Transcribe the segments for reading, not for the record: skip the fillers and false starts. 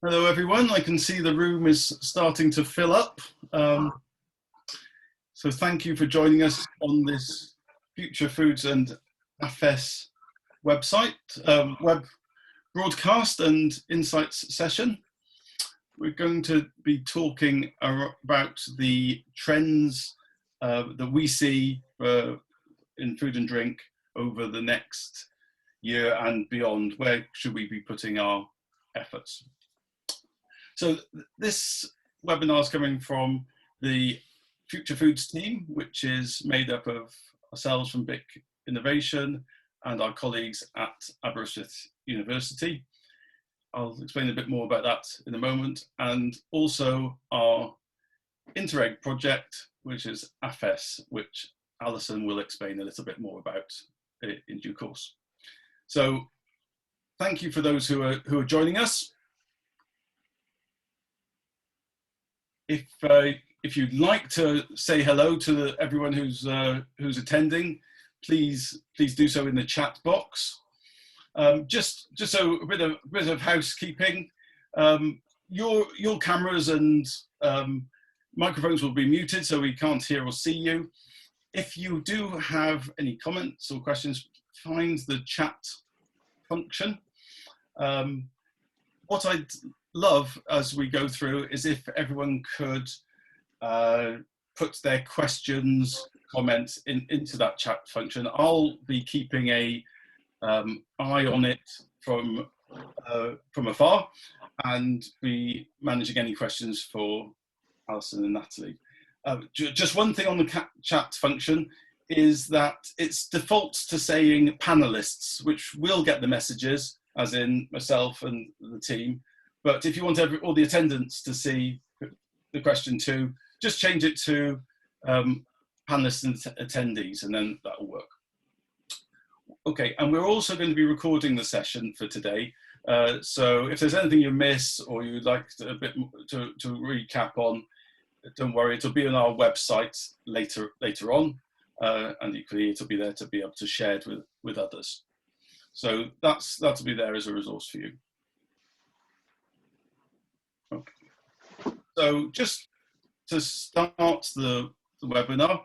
Hello everyone, I can see the room is starting to fill up. So thank you for joining us on this Future Foods and AHFES website, web broadcast and insights session. We're going to be talking about the trends that we see in food and drink over the next year and beyond. Where should we be putting our efforts? So this webinar is coming from the Future Foods team, which is made up of ourselves from BIC Innovation and our colleagues at Aberystwyth University. I'll explain a bit more about that in a moment, and also our Interreg project, which is AHFES, which Alison will explain a little bit more about in due course. So thank you for those who are joining us. If you'd like to say hello to everyone who's attending, please do so in the chat box. Just so a bit of housekeeping. Your cameras and microphones will be muted, so we can't hear or see you. If you do have any comments or questions, find the chat function. What I'd love as we go through is if everyone could put their questions, comments into that chat function. I'll be keeping a eye on it from afar and be managing any questions for Alison and Natalie. Just one thing on the chat function is that it's defaults to saying panelists, which will get the messages, as in myself and the team. But if you want all the attendants to see the question too, just change it to panelists and attendees, and then that will work. Okay, and we're also going to be recording the session for today. So if there's anything you miss or you'd like to recap on, don't worry, it'll be on our website later on, and equally it'll be there to be able to share it with others. So that'll be there as a resource for you. Okay. So just to start the webinar,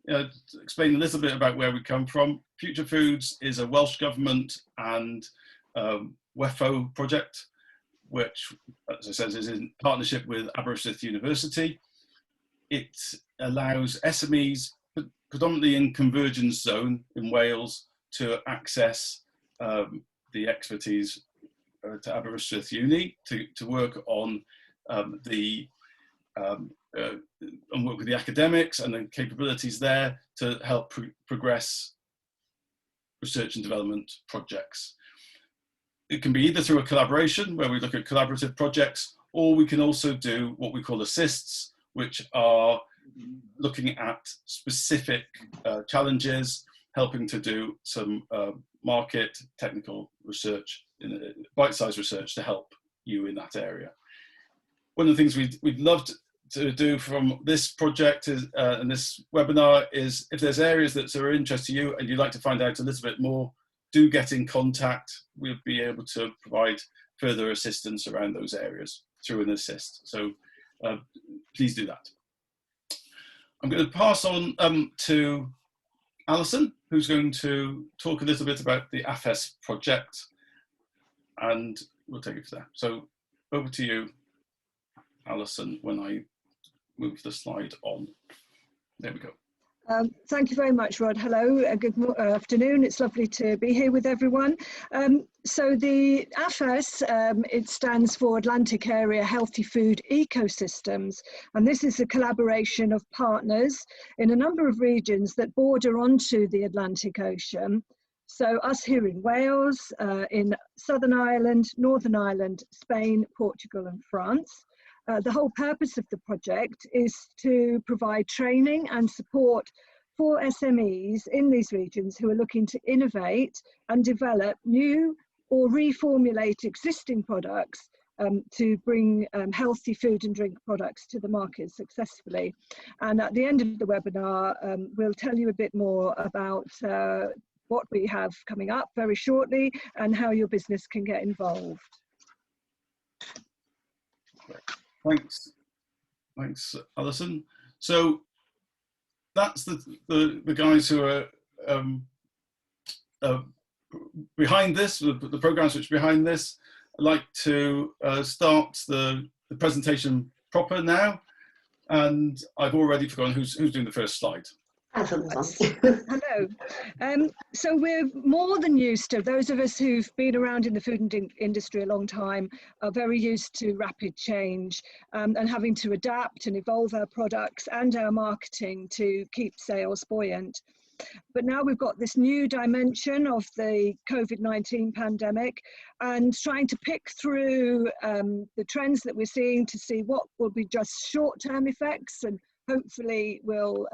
to explain a little bit about where we come from. Future Foods is a Welsh Government and WEFO project, which, as I said, is in partnership with Aberystwyth University. It allows SMEs, predominantly in convergence zone in Wales, to access the expertise to Aberystwyth Uni to work on and work with the academics and the capabilities there to help progress research and development projects. It can be either through a collaboration where we look at collaborative projects, or we can also do what we call assists, which are looking at specific challenges, helping to do some market technical research, bite-sized research to help you in that area. One of the things we'd love to do from this project and this webinar is, if there's areas that are of interest to you and you'd like to find out a little bit more, do get in contact. We'll be able to provide further assistance around those areas through an assist. So please do that. I'm going to pass on to Alison, who's going to talk a little bit about the AHFES project, and we'll take it from there. So over to you, Alison, when I move the slide on. There we go. Thank you very much, Rod. Hello, good afternoon. It's lovely to be here with everyone. So the AHFES, it stands for Atlantic Area Healthy Food Ecosystems, and this is a collaboration of partners in a number of regions that border onto the Atlantic Ocean. So us here in Wales, in Southern Ireland, Northern Ireland, Spain, Portugal and France. The whole purpose of the project is to provide training and support for SMEs in these regions who are looking to innovate and develop new or reformulate existing products to bring healthy food and drink products to the market successfully. And at the end of the webinar, we'll tell you a bit more about what we have coming up very shortly and how your business can get involved. Thanks, Alison. So that's the guys who are behind this, the programs which are behind this. I'd like to start the presentation proper now, and I've already forgotten who's doing the first slide. Hello. So we're more than used to, those of us who've been around in the food industry a long time are very used to rapid change and having to adapt and evolve our products and our marketing to keep sales buoyant. But now we've got this new dimension of the COVID-19 pandemic and trying to pick through the trends that we're seeing to see what will be just short-term effects and hopefully will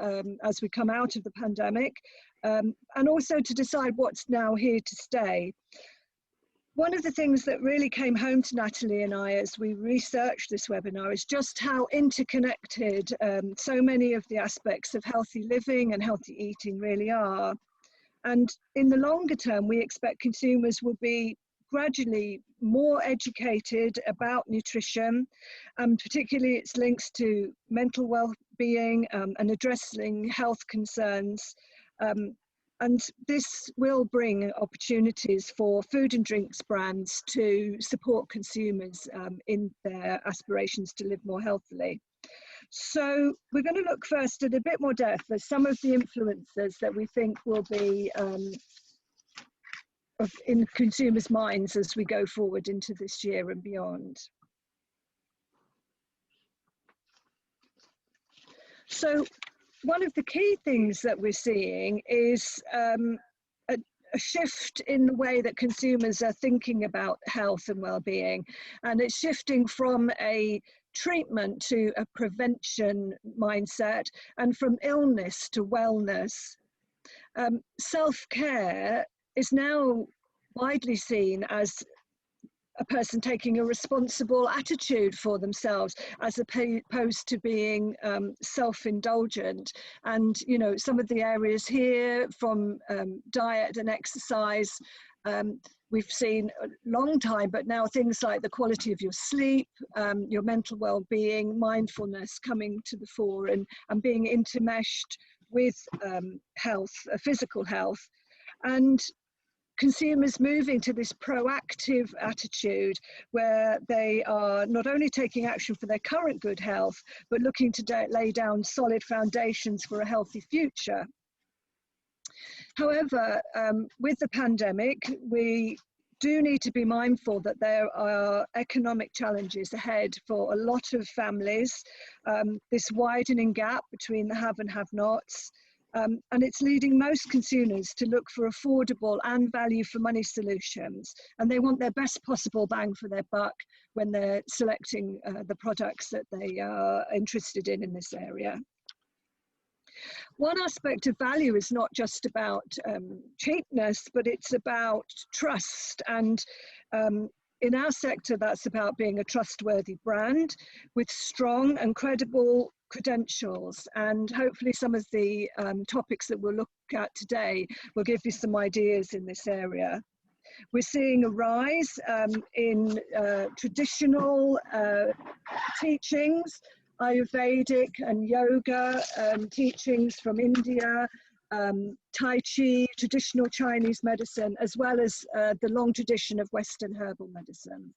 as we come out of the pandemic, and also to decide what's now here to stay. One of the things that really came home to Natalie and I as we researched this webinar is just how interconnected so many of the aspects of healthy living and healthy eating really are. And in the longer term, we expect consumers will be gradually more educated about nutrition, and particularly its links to mental well-being and addressing health concerns. And this will bring opportunities for food and drinks brands to support consumers in their aspirations to live more healthily. So we're going to look first at a bit more depth at some of the influences that we think will be in consumers' minds as we go forward into this year and beyond. So one of the key things that we're seeing is a shift in the way that consumers are thinking about health and well-being, and it's shifting from a treatment to a prevention mindset and from illness to wellness. Self-care is now widely seen as a person taking a responsible attitude for themselves as opposed to being self-indulgent. And, you know, some of the areas here from diet and exercise, we've seen a long time, but now things like the quality of your sleep, your mental well-being, mindfulness coming to the fore and being intermeshed with health, physical health. And consumers moving to this proactive attitude where they are not only taking action for their current good health, but looking to lay down solid foundations for a healthy future. However, with the pandemic, we do need to be mindful that there are economic challenges ahead for a lot of families, this widening gap between the have and have-nots. And it's leading most consumers to look for affordable and value for money solutions. And they want their best possible bang for their buck when they're selecting the products that they are interested in this area. One aspect of value is not just about cheapness, but it's about trust. And in our sector, that's about being a trustworthy brand with strong and credible credentials, and hopefully some of the topics that we'll look at today will give you some ideas in this area. We're seeing a rise in traditional teachings, Ayurvedic and yoga teachings from India, Tai Chi, traditional Chinese medicine, as well as the long tradition of Western herbal medicine.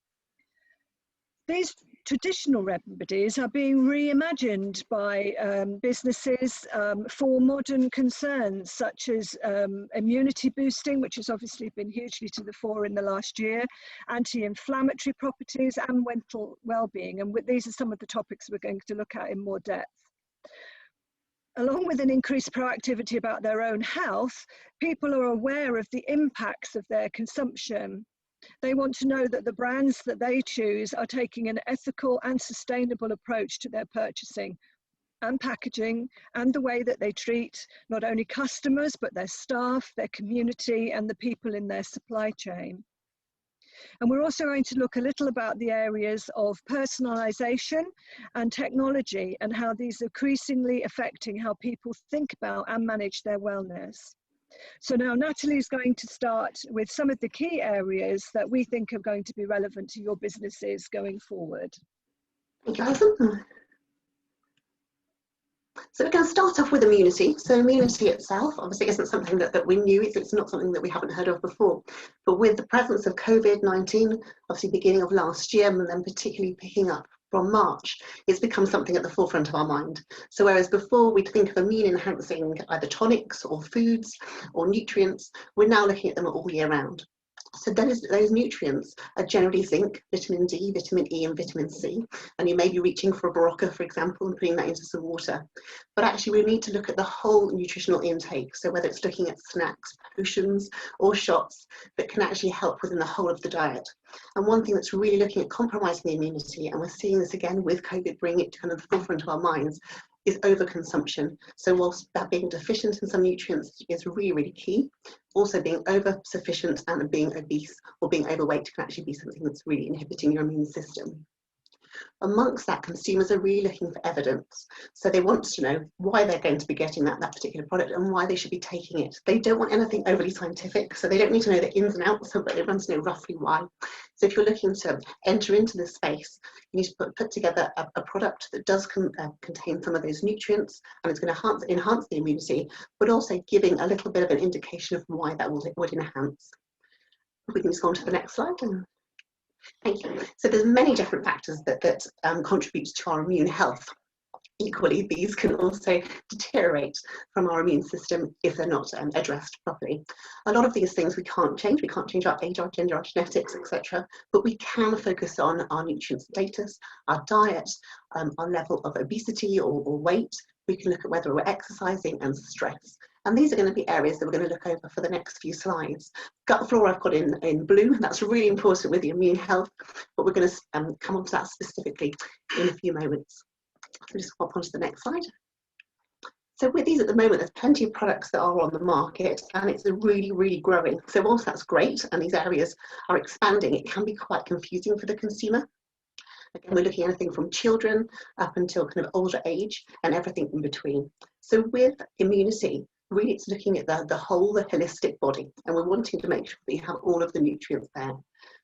These traditional remedies are being reimagined by businesses for modern concerns such as immunity boosting, which has obviously been hugely to the fore in the last year, anti-inflammatory properties and mental well-being. And these are some of the topics we're going to look at in more depth. Along with an increased proactivity about their own health, people are aware of the impacts of their consumption. They want to know that the brands that they choose are taking an ethical and sustainable approach to their purchasing and packaging and the way that they treat not only customers, but their staff, their community, and the people in their supply chain. And we're also going to look a little about the areas of personalization and technology and how these are increasingly affecting how people think about and manage their wellness. So now Natalie is going to start with some of the key areas that we think are going to be relevant to your businesses going forward. Thank you, Alison. So we're going to start off with immunity. So immunity itself obviously isn't something that we're new, it's not something that we haven't heard of before. But with the presence of COVID-19, obviously beginning of last year, and then particularly picking up from March, it's become something at the forefront of our mind. So whereas before we'd think of immune enhancing either tonics or foods or nutrients, we're now looking at them all year round. So those nutrients are generally zinc, vitamin D, vitamin E and vitamin C. And you may be reaching for a Barocca, for example, and putting that into some water. But actually we need to look at the whole nutritional intake. So whether it's looking at snacks, potions or shots that can actually help within the whole of the diet. And one thing that's really looking at compromising the immunity, and we're seeing this again with COVID bringing it to kind of the forefront of our minds, is overconsumption. So whilst that being deficient in some nutrients is really, really key, also being over sufficient and being obese or being overweight can actually be something that's really inhibiting your immune system. Amongst that, consumers are really looking for evidence. So they want to know why they're going to be getting that particular product and why they should be taking it. They don't want anything overly scientific, so they don't need to know the ins and outs, but they want to know roughly why. So if you're looking to enter into this space, you need to put together a product that does contain some of those nutrients, and it's going to enhance the immunity, but also giving a little bit of an indication of why that would enhance. We can just go on to the next slide. Thank you. So there's many different factors that contribute to our immune health. Equally, these can also deteriorate from our immune system if they're not addressed properly. A lot of these things we can't change. We can't change our age, our gender, our genetics, etc. But we can focus on our nutrient status, our diet, our level of obesity or weight. We can look at whether we're exercising and stress. And these are going to be areas that we're going to look over for the next few slides. Gut flora I've got in blue, that's really important with the immune health, but we're going to come on to that specifically in a few moments. So just hop on to the next slide. So with these at the moment, there's plenty of products that are on the market and it's really, really growing. So whilst that's great and these areas are expanding, it can be quite confusing for the consumer. Again, we're looking at anything from children up until kind of older age and everything in between. So with immunity, really it's looking at the whole, the holistic body, and we're wanting to make sure that you have all of the nutrients there.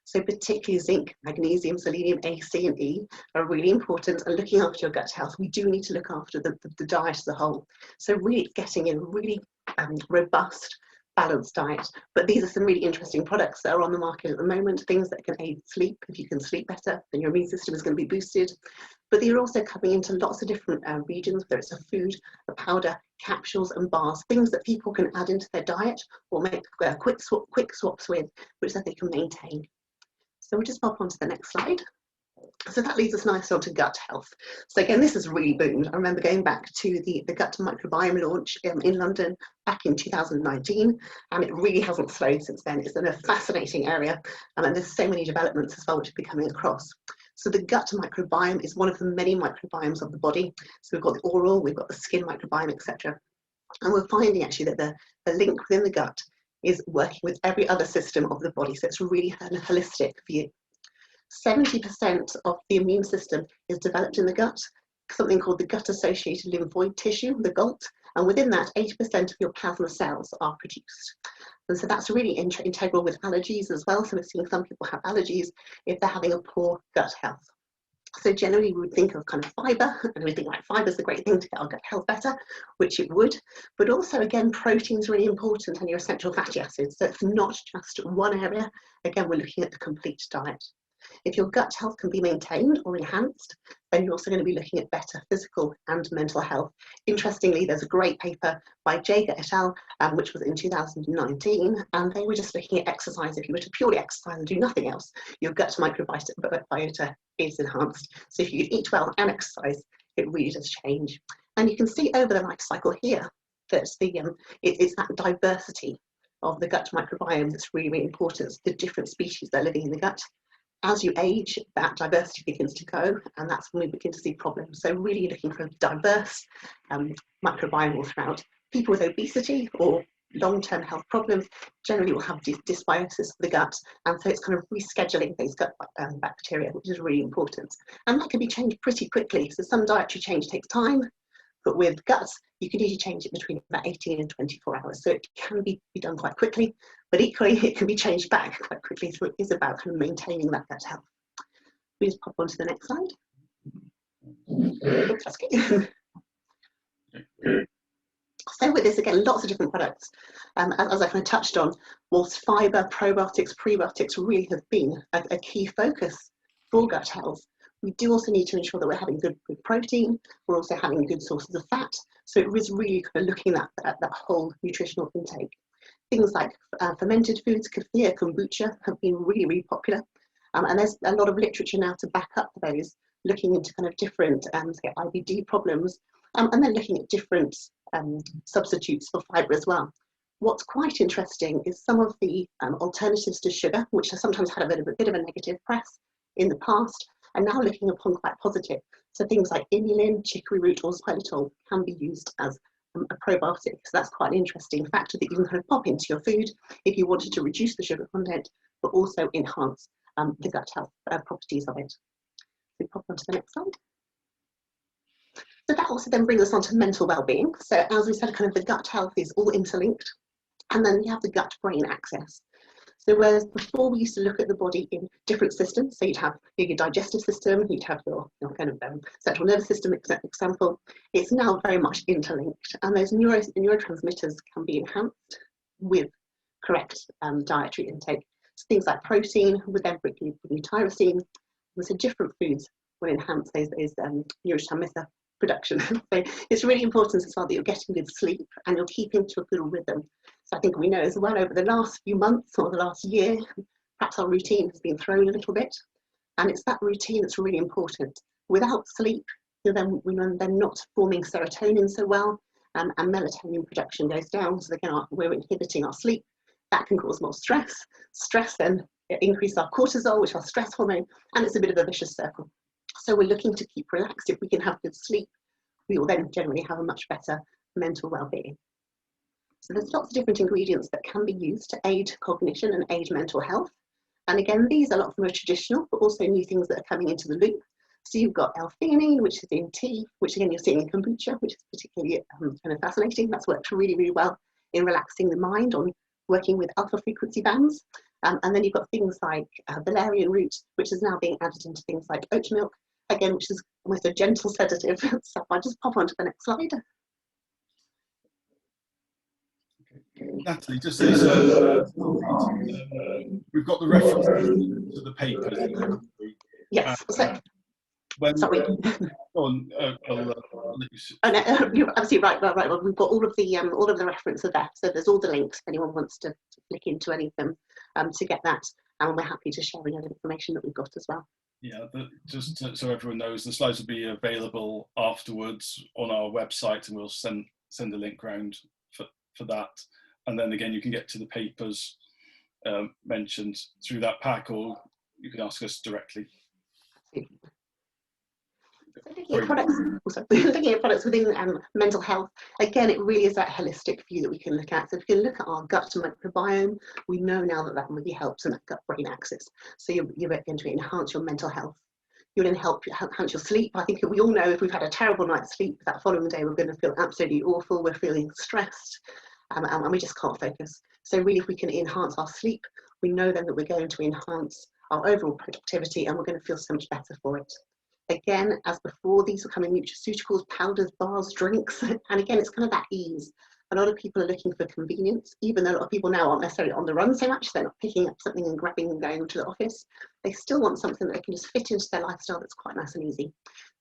So particularly zinc, magnesium, selenium, A, C and E are really important, and looking after your gut health, we do need to look after the diet as a whole. So really getting in really robust, balanced diet. But these are some really interesting products that are on the market at the moment, things that can aid sleep. If you can sleep better, then your immune system is going to be boosted. But they're also coming into lots of different regions, whether it's a food, a powder, capsules and bars, things that people can add into their diet or make quick swaps with, which that they can maintain. So we'll just pop on to the next slide. So that leads us nicely on to gut health. So again, this has really boomed. I remember going back to the gut microbiome launch in London back in 2019, and it really hasn't slowed since then. It's a fascinating area, and there's so many developments as well which are coming across. So the gut microbiome is one of the many microbiomes of the body. So we've got the oral, we've got the skin microbiome, etc. And we're finding actually that the link within the gut is working with every other system of the body. So it's really a holistic view. 70% of the immune system is developed in the gut, something called the gut-associated lymphoid tissue, the GALT, and within that, 80% of your plasma cells are produced. And so that's really integral with allergies as well. So we're seeing some people have allergies if they're having a poor gut health. So generally we would think of kind of fibre, and we think like fibre is a great thing to get our gut health better, which it would, but also again, protein is really important and your essential fatty acids. So it's not just one area. Again, we're looking at the complete diet. If your gut health can be maintained or enhanced, then you're also going to be looking at better physical and mental health. Interestingly, there's a great paper by Jager et al., which was in 2019, and they were just looking at exercise. If you were to purely exercise and do nothing else, your gut microbiota is enhanced. So if you eat well and exercise, it really does change. And you can see over the life cycle here that it's that diversity of the gut microbiome that's really, really important. It's the different species that are living in the gut. As you age, that diversity begins to go, and that's when we begin to see problems. So really looking for a diverse microbiome all throughout. People with obesity or long-term health problems generally will have dysbiosis of the gut, and so it's kind of rescheduling those gut bacteria, which is really important. And that can be changed pretty quickly. So some dietary change takes time, but with guts, you can usually change it between about 18 and 24 hours. So it can be done quite quickly, but equally it can be changed back quite quickly. So it is about kind of maintaining that gut health. We just pop on to the next slide. Oops, that's good. So with this, again, lots of different products. As I kind of touched on, whilst fibre, probiotics, prebiotics really have been a key focus for gut health, we do also need to ensure that we're having good protein, we're also having good sources of fat. So it was really kind of looking at that whole nutritional intake. Things like fermented foods, kefir, kombucha have been really, really popular. And there's a lot of literature now to back up those, looking into kind of different say IBD problems, and then looking at different substitutes for fibre as well. What's quite interesting is some of the alternatives to sugar, which have sometimes had a bit of a negative press in the past, are now looking upon quite positive. So things like inulin, chicory root, or xylitol can be used as a probiotic. So that's quite an interesting factor that you can kind of pop into your food if you wanted to reduce the sugar content, but also enhance the gut health properties of it. So we pop on to the next slide. So that also then brings us on to mental well-being. So as we said, kind of the gut health is all interlinked, and then you have the gut-brain axis. So whereas before we used to look at the body in different systems, so you'd have your digestive system, you'd have your kind of central nervous system, example, it's now very much interlinked, and those neurotransmitters can be enhanced with correct dietary intake. So things like protein would then bring you tyrosine, and so different foods will enhance those neurotransmitter production. So it's really important as well that you're getting good sleep and you're keeping to a good rhythm. So I think we know as well over the last few months or the last year, perhaps our routine has been thrown a little bit, and it's that routine that's really important. Without sleep, we're then not forming serotonin so well, and melatonin production goes down. So again, we're inhibiting our sleep. That can cause more stress. Stress then increases our cortisol, which is our stress hormone, and it's a bit of a vicious circle. So we're looking to keep relaxed. If we can have good sleep, we will then generally have a much better mental well-being. So there's lots of different ingredients that can be used to aid cognition and aid mental health. And again, these are a lot more traditional, but also new things that are coming into the loop. So you've got L-theanine, which is in tea, which again, you're seeing in kombucha, which is particularly kind of fascinating. That's worked really, really well in relaxing the mind, on working with alpha frequency bands. And then you've got things like valerian root, which is now being added into things like oat milk, again, which is almost a gentle sedative. So I'll just pop on to the next slide. Natalie, just so we've got the reference to the papers. Yes. Sorry. I'll let you. Oh, no, you're absolutely right. Well, we've got all of the references there. So there's all the links if anyone wants to click into any of them to get that. And we're happy to share any other information that we've got as well. Yeah, just so everyone knows, the slides will be available afterwards on our website, and we'll send a link around for that. And then again, you can get to the papers mentioned through that pack, or you can ask us directly. Looking at products within mental health, again, it really is that holistic view that we can look at. So if you can look at our gut microbiome, we know now that really helps in that gut-brain axis. So you're going to enhance your mental health. You're going to enhance your sleep. I think we all know if we've had a terrible night's sleep, that following day we're going to feel absolutely awful. We're feeling stressed, and we just can't focus. So really, if we can enhance our sleep, we know then that we're going to enhance our overall productivity, and we're going to feel so much better for it. Again, as before, these are coming nutraceuticals, powders, bars, drinks, and again, it's kind of that ease. A lot of people are looking for convenience, even though a lot of people now aren't necessarily on the run so much. They're not picking up something and grabbing and going to the office. They still want something that they can just fit into their lifestyle that's quite nice and easy.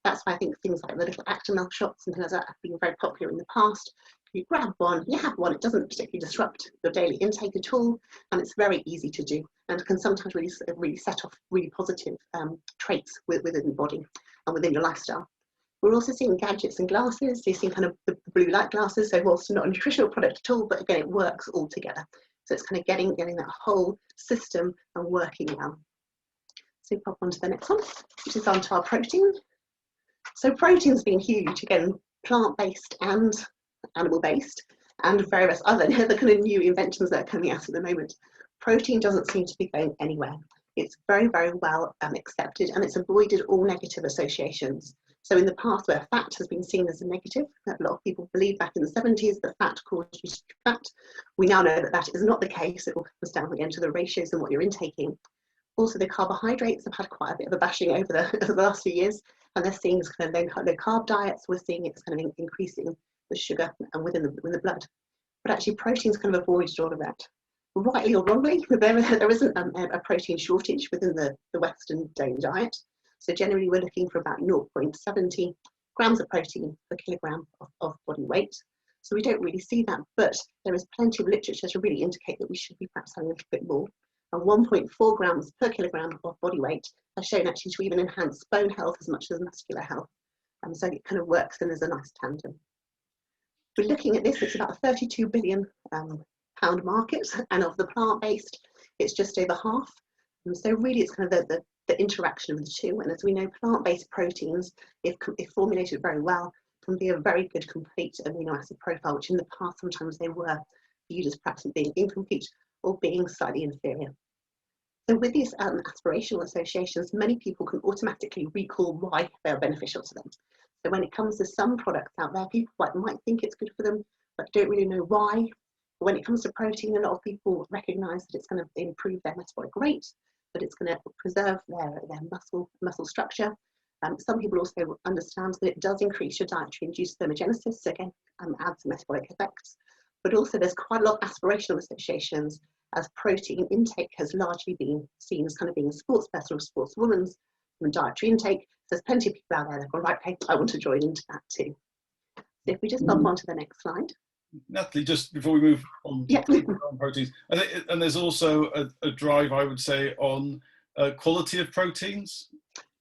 That's why I think things like the little Actimel shots and things like that have been very popular in the past. You grab one, you have one, it doesn't particularly disrupt your daily intake at all, and it's very easy to do, and can sometimes really set off really positive traits within the body and within your lifestyle. We're also seeing gadgets and glasses. So you're seeing kind of the blue light glasses, so whilst not a nutritional product at all, but again, it works all together. So it's kind of getting that whole system and working well. So pop on to the next one, which is onto our protein. So protein's been huge, again, plant-based and animal-based, and various other kind of new inventions that are coming out at the moment. Protein doesn't seem to be going anywhere. It's very, very well accepted, and it's avoided all negative associations. So in the past, where fat has been seen as a negative, a lot of people believed back in the 70s that fat caused you to be fat. We now know that that is not the case. It all comes down again to the ratios and what you're intaking. Also, the carbohydrates have had quite a bit of a bashing over the last few years. And they're seeing kind of low carb diets. We're seeing it's kind of increasing the sugar and within the blood. But actually, protein's kind of avoided all of that. Rightly or wrongly, there isn't a protein shortage within the Western daily diet. So generally, we're looking for about 0.70 grams of protein per kilogram of body weight. So we don't really see that, but there is plenty of literature to really indicate that we should be perhaps having a little bit more. And 1.4 grams per kilogram of body weight has shown actually to even enhance bone health as much as muscular health. So it kind of works and is a nice tandem. We're looking at this, it's about a 32 billion pound market, and of the plant-based, it's just over half. And so really it's kind of the interaction of the two. And as we know, plant-based proteins, if formulated very well, can be a very good complete amino acid profile, which in the past sometimes they were viewed as perhaps being incomplete or being slightly inferior. So with these aspirational associations, many people can automatically recall why they're beneficial to them. So when it comes to some products out there, people might think it's good for them, but don't really know why. When it comes to protein, a lot of people recognise that it's going to improve their metabolic rate, that it's going to preserve their muscle structure. Some people also understand that it does increase your dietary induced thermogenesis, so again, adds metabolic effects. But also there's quite a lot of aspirational associations, as protein intake has largely been seen as kind of being a sports person or sportswoman's dietary intake. So there's plenty of people out there that go, right, okay, I want to join into that too. So if we just bump on to the next slide. Natalie, just before we move on yeah. to proteins, and there's also a drive, I would say, on quality of proteins.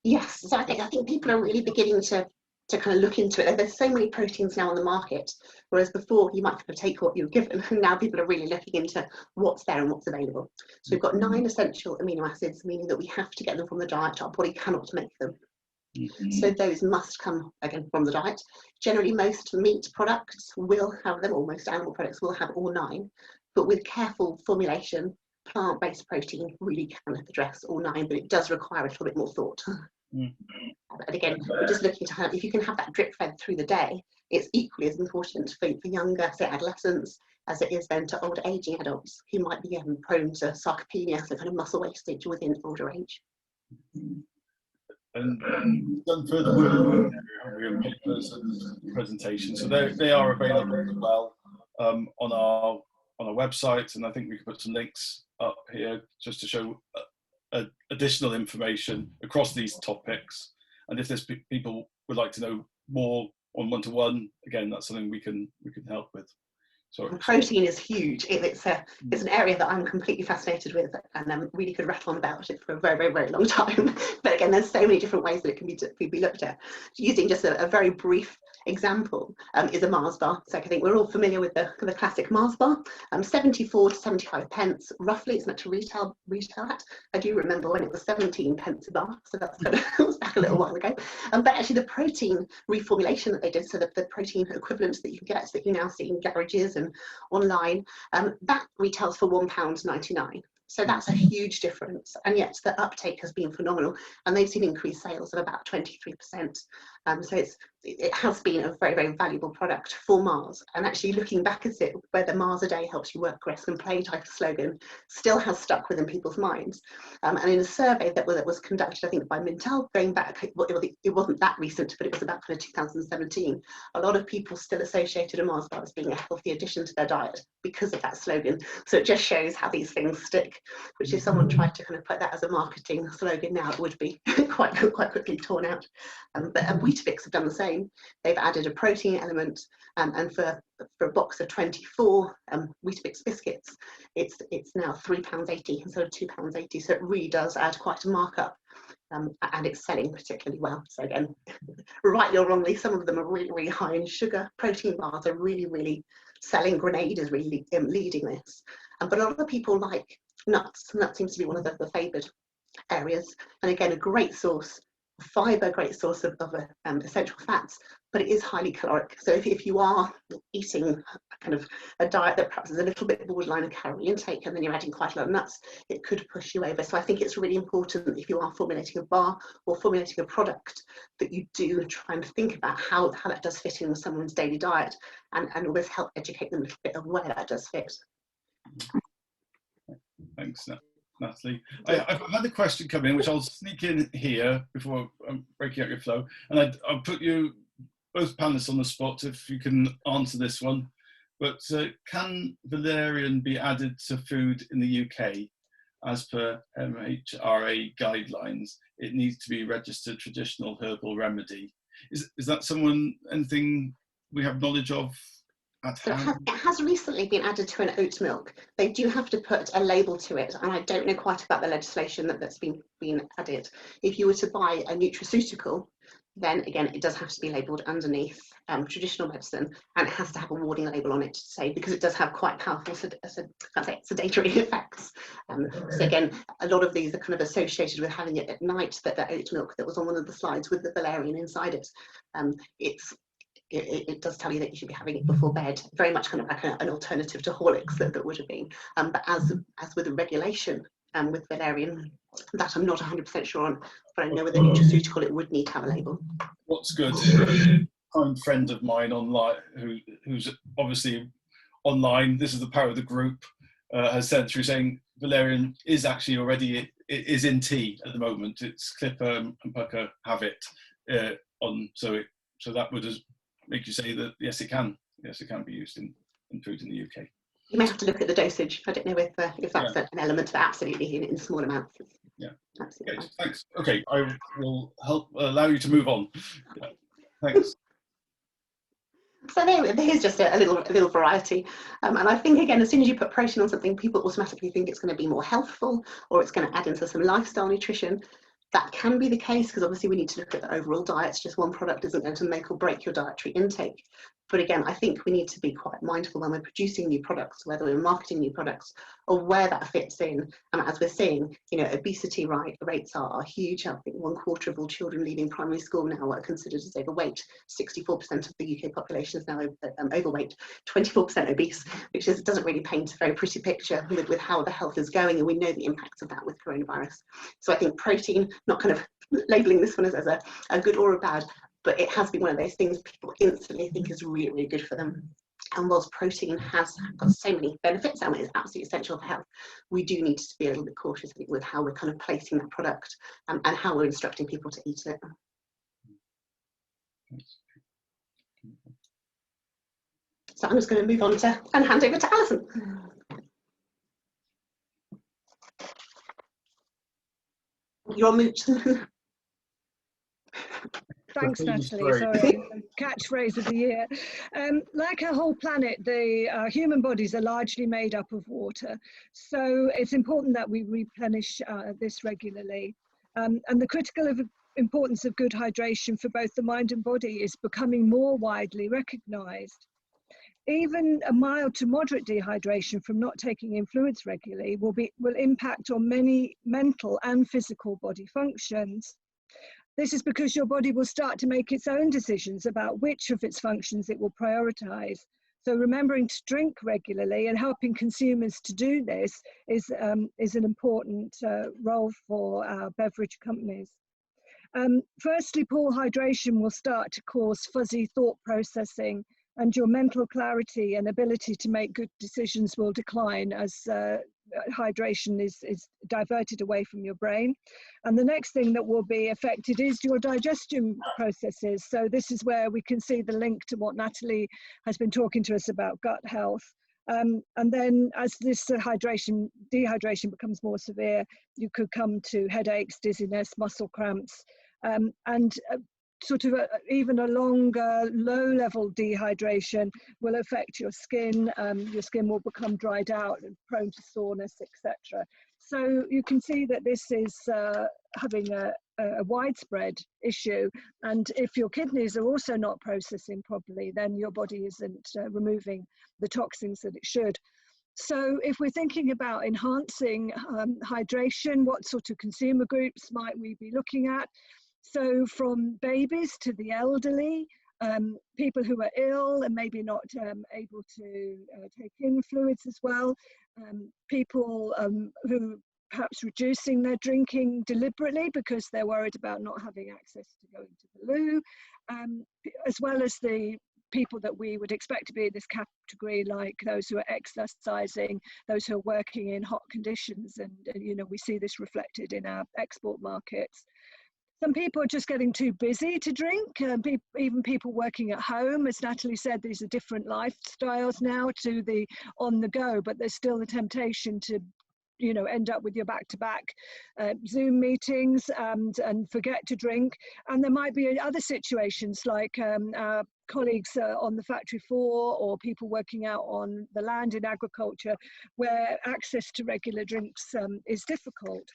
Yes, so I think people are really beginning to kind of look into it. There's so many proteins now on the market, whereas before you might kind of take what you were given, and now people are really looking into what's there and what's available. So we've got 9 essential amino acids, meaning that we have to get them from the diet. Our body cannot make them. So those must come again from the diet. Generally, most meat products will have them, or most animal products will have all 9, but with careful formulation, plant-based protein really can address all 9, but it does require a little bit more thought. And again, we're just looking to have, if you can have that drip fed through the day, it's equally as important for younger, say adolescents, as it is then to older aging adults who might be prone to sarcopenia, so kind of muscle wastage within older age. And we've done further work in papers and presentations, so they are available as well on our website, and I think we can put some links up here just to show additional information across these topics. And if there's people would like to know more on one-to-one, again, that's something we can help with. Sorry. Protein is huge. It's an area that I'm completely fascinated with, and really could rattle on about it for a very, very, very long time. But again, there's so many different ways that it can be looked at. Using just a very brief example is a Mars bar. So I think we're all familiar with the classic Mars bar. 74 to 75 pence, roughly, it's meant to retail at. I do remember when it was 17 pence a bar, so that's kind of, it was back a little while ago. But actually the protein reformulation that they did, so that the protein equivalents that you can get, that you now see in garages and online, that retails for £1.99. So that's a huge difference, and yet the uptake has been phenomenal, and they've seen increased sales of about 23%. So it has been a very, very valuable product for Mars. And actually looking back at it, where the Mars a day helps you work, rest and play type of slogan still has stuck within people's minds. And in a survey that was conducted, I think by Mintel, going back, it wasn't that recent, but it was about kind of 2017, a lot of people still associated a Mars bar as being a healthy addition to their diet because of that slogan. So it just shows how these things stick, which if someone tried to kind of put that as a marketing slogan now, it would be quite quickly torn out. But Weetabix have done the same. They've added a protein element, and for a box of 24 Weetabix biscuits, it's now £3.80 instead of £2.80. So it really does add quite a markup, and it's selling particularly well. So again, rightly or wrongly, some of them are really, really high in sugar. Protein bars are really, really selling. Grenade is really leading this, but a lot of people like nuts, and that seems to be one of the favoured areas. And again, a great source of fibre, great source of essential fats, but it is highly caloric. So if you are eating kind of a diet that perhaps is a little bit borderline of calorie intake, and then you're adding quite a lot of nuts, it could push you over. So I think it's really important, if you are formulating a bar or formulating a product, that you do try and think about how that does fit in with someone's daily diet, and always help educate them a little bit of where that does fit. Thanks, Natalie. I've had a question come in, which I'll sneak in here before I'm breaking up your flow. And I'll put you, both panelists, on the spot if you can answer this one. But can valerian be added to food in the UK? As per MHRA guidelines, it needs to be registered traditional herbal remedy. Is that anything we have knowledge of? So it has recently been added to an oat milk. They do have to put a label to it, and I don't know quite about the legislation that's been added. If you were to buy a nutraceutical, then again, it does have to be labelled underneath traditional medicine, and it has to have a warning label on it to say, because it does have quite powerful sedatory effects. So again, a lot of these are kind of associated with having it at night, that the oat milk that was on one of the slides with the valerian inside it. It does tell you that you should be having it before bed, very much kind of like an alternative to Horlicks that would have been. But as with the regulation with valerian, that I'm not 100% sure on, but I know with a nutraceutical it would need to have a label. What's good, a kind friend of mine online, who's obviously online, this is the power of the group, has sent through saying valerian is actually already, it is in tea at the moment. It's Clipper and Pucker have it on, so that would make you say that yes, it can be used in food in the UK. You may have to look at the dosage. I don't know if that's an element, but absolutely in small amounts. Yeah. Absolutely. Okay, thanks. Okay, I will allow you to move on. Yeah, thanks. So there's just a little variety, and I think again, as soon as you put protein on something, people automatically think it's going to be more healthful, or it's going to add into some lifestyle nutrition. That can be the case, because obviously we need to look at the overall diet. Just one product isn't going to make or break your dietary intake. But again, I think we need to be quite mindful when we're producing new products, whether we're marketing new products, or where that fits in. And as we're seeing, obesity rates are huge. I think 1/4 of all children leaving primary school now are considered as overweight. 64% of the UK population is now overweight, 24% obese, which doesn't really paint a very pretty picture with how the health is going. And we know the impacts of that with coronavirus. So I think protein, not kind of labeling this one as a good or a bad, but it has been one of those things people instantly think is really, really good for them. And whilst protein has got so many benefits and is absolutely essential for health, we do need to be a little bit cautious with how we're kind of placing that product and how we're instructing people to eat it. So I'm just going to move on and hand over to Alison. You're on mute. Thanks, Natalie. Sorry, catchphrase of the year. Like our whole planet, the human bodies are largely made up of water. So it's important that we replenish this regularly. And the critical importance of good hydration for both the mind and body is becoming more widely recognised. Even a mild to moderate dehydration from not taking in fluids regularly will impact on many mental and physical body functions. This is because your body will start to make its own decisions about which of its functions it will prioritise. So remembering to drink regularly and helping consumers to do this is an important role for our beverage companies. Firstly, poor hydration will start to cause fuzzy thought processing, and your mental clarity and ability to make good decisions will decline as hydration is diverted away from your brain. And the next thing that will be affected is your digestion processes. So this is where we can see the link to what Natalie has been talking to us about gut health. And then as this dehydration becomes more severe, you could come to headaches, dizziness, muscle cramps, and even a longer low-level dehydration will affect your skin. Your skin will become dried out and prone to soreness, etc. So you can see that this is having a widespread issue. And if your kidneys are also not processing properly, then your body isn't removing the toxins that it should. So if we're thinking about enhancing hydration, what sort of consumer groups might we be looking at? So from babies to the elderly, people who are ill and maybe not able to take in fluids as well, people who perhaps reducing their drinking deliberately because they're worried about not having access to going to the loo, as well as the people that we would expect to be in this category, like those who are exercising, those who are working in hot conditions, and you know, we see this reflected in our export markets. Some people are just getting too busy to drink, even people working at home. As Natalie said, these are different lifestyles now to the on the go, but there's still the temptation to, you know, end up with your back-to-back Zoom meetings and forget to drink. And there might be other situations like our colleagues on the factory floor, or people working out on the land in agriculture, where access to regular drinks is difficult.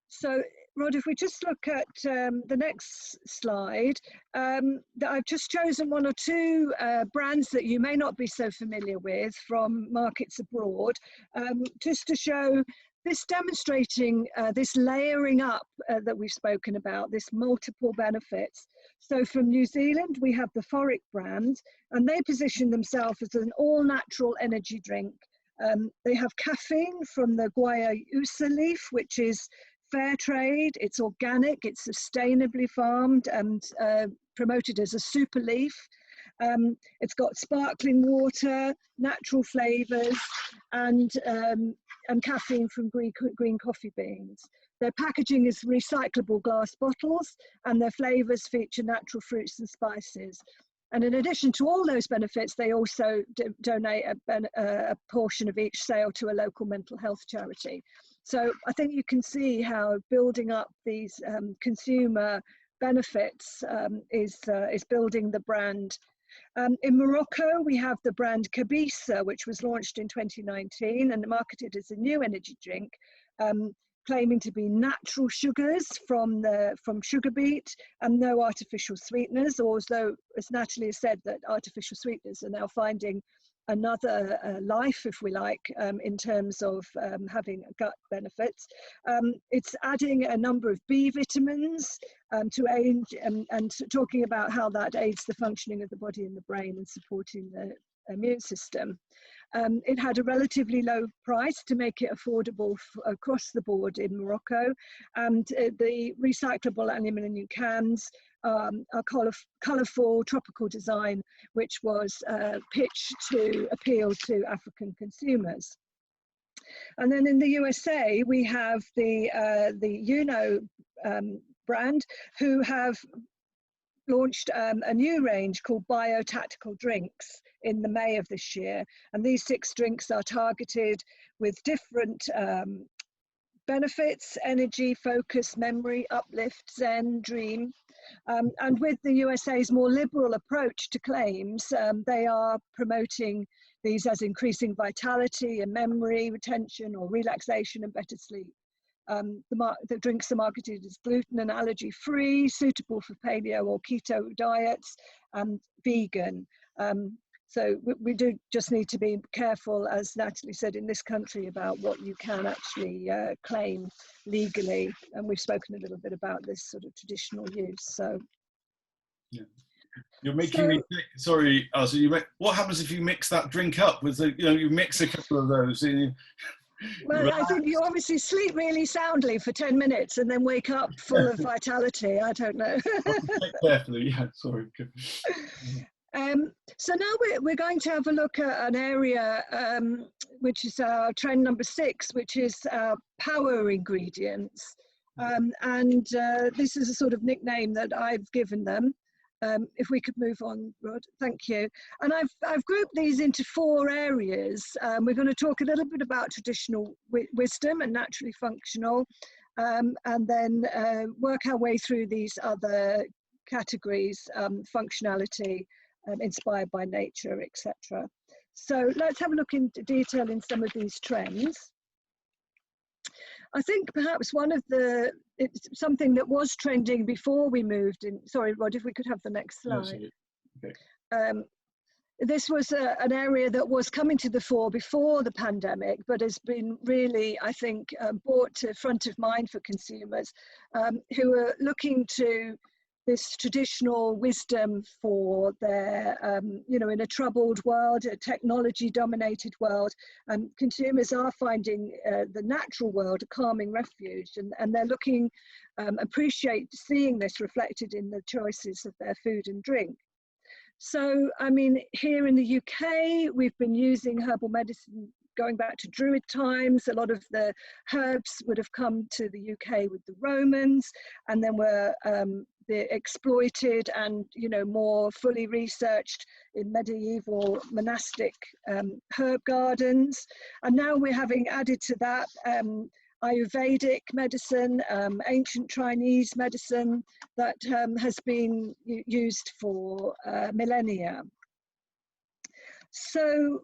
So, Rod, if we just look at the next slide, I've just chosen one or two brands that you may not be so familiar with from markets abroad, just to show this, demonstrating this layering up that we've spoken about, this multiple benefits. So from New Zealand, we have the Foric brand, and they position themselves as an all-natural energy drink. They have caffeine from the guayusa leaf, which is fair trade, it's organic, it's sustainably farmed and promoted as a super leaf. It's got sparkling water, natural flavors, and caffeine from green coffee beans. Their packaging is recyclable glass bottles, and their flavors feature natural fruits and spices. And in addition to all those benefits, they also donate a portion of each sale to a local mental health charity. So I think you can see how building up these consumer benefits is building the brand. In Morocco, we have the brand Kabisa, which was launched in 2019 and marketed as a new energy drink, claiming to be natural sugars from sugar beet and no artificial sweeteners, although, as Natalie has said, that artificial sweeteners are now finding another life, if we like, in terms of having gut benefits. It's adding a number of B vitamins to aid and talking about how that aids the functioning of the body and the brain and supporting the immune system. It had a relatively low price to make it affordable across the board in Morocco, and the recyclable aluminium cans are colourful tropical design, which was pitched to appeal to African consumers. And then in the USA, we have the Uno brand, who have launched a new range called Biotactical Drinks in the May of this year. And these 6 drinks are targeted with different benefits: energy, focus, memory, uplift, zen, dream. And with the USA's more liberal approach to claims, they are promoting these as increasing vitality and memory retention, or relaxation and better sleep. The drinks are marketed as gluten and allergy free, suitable for paleo or keto diets, and vegan. So we do just need to be careful, as Natalie said, in this country about what you can actually claim legally. And we've spoken a little bit about this sort of traditional use. So yeah. You're making me think, sorry, Alison, what happens if you mix that drink up with the, you mix a couple of those in? Well, I think you obviously sleep really soundly for 10 minutes and then wake up full of vitality. I don't know. Carefully, yeah, sorry. So now we're going to have a look at an area which is our trend number 6, which is power ingredients. And this is a sort of nickname that I've given them. If we could move on, Rod, thank you. And I've grouped these into 4 areas. We're going to talk a little bit about traditional wisdom and naturally functional, and then work our way through these other categories: functionality, inspired by nature, etc. So let's have a look into detail in some of these trends. I think perhaps it's something that was trending before we moved in. Sorry, Rod, if we could have the next slide. Okay. This was an area that was coming to the fore before the pandemic, but has been really, I think, brought to front of mind for consumers who are looking to this traditional wisdom for their, in a troubled world, a technology-dominated world. Consumers are finding the natural world a calming refuge, and they're looking, appreciate seeing this reflected in the choices of their food and drink. So, I mean, here in the UK, we've been using herbal medicine going back to Druid times. A lot of the herbs would have come to the UK with the Romans, and then were exploited and, you know, more fully researched in medieval monastic herb gardens. And now we're having added to that Ayurvedic medicine, ancient Chinese medicine that has been used for millennia. So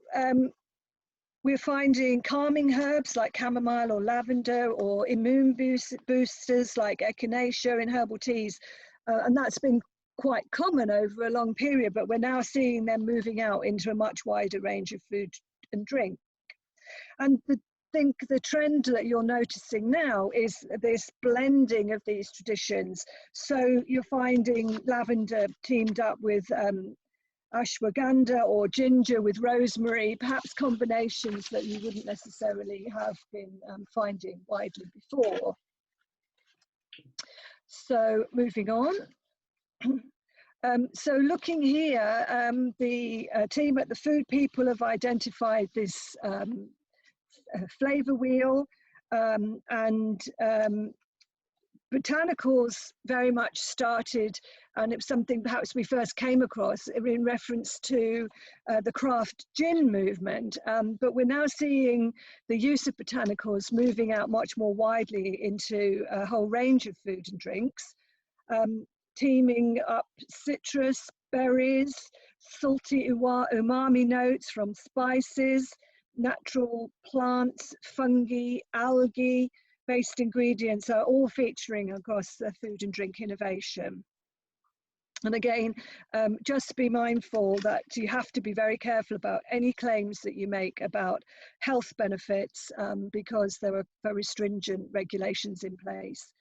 we're finding calming herbs like chamomile or lavender, or immune boosters like echinacea in herbal teas, and that's been quite common over a long period, but we're now seeing them moving out into a much wider range of food and drink. And I think the trend that you're noticing now is this blending of these traditions. So you're finding lavender teamed up with ashwagandha, or ginger with rosemary, perhaps combinations that you wouldn't necessarily have been finding widely before. So moving on. So looking here, the team at the Food People have identified this flavour wheel, and botanicals very much started, and it was something perhaps we first came across in reference to the craft gin movement, but we're now seeing the use of botanicals moving out much more widely into a whole range of food and drinks, teaming up citrus, berries, salty umami notes from spices, natural plants, fungi, algae based ingredients are all featuring across the food and drink innovation. And again, just be mindful that you have to be very careful about any claims that you make about health benefits, because there are very stringent regulations in place.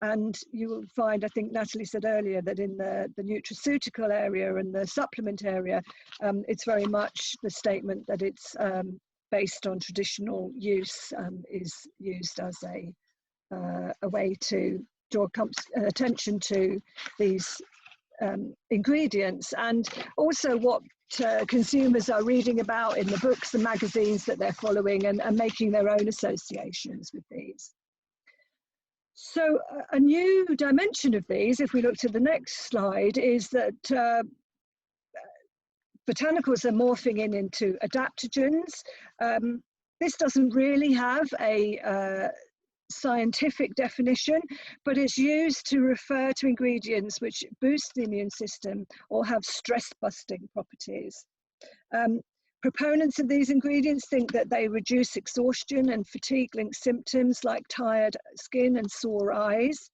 And you will find, I think Natalie said earlier, that in the nutraceutical area and the supplement area, it's very much the statement that it's based on traditional use, is used as a way to draw attention to these ingredients, and also what consumers are reading about in the books and magazines that they're following, and making their own associations with these. So a new dimension of these, if we look to the next slide, is that botanicals are morphing into adaptogens. This doesn't really have a scientific definition, but it's used to refer to ingredients which boost the immune system or have stress-busting properties. Proponents of these ingredients think that they reduce exhaustion and fatigue-linked symptoms like tired skin and sore eyes.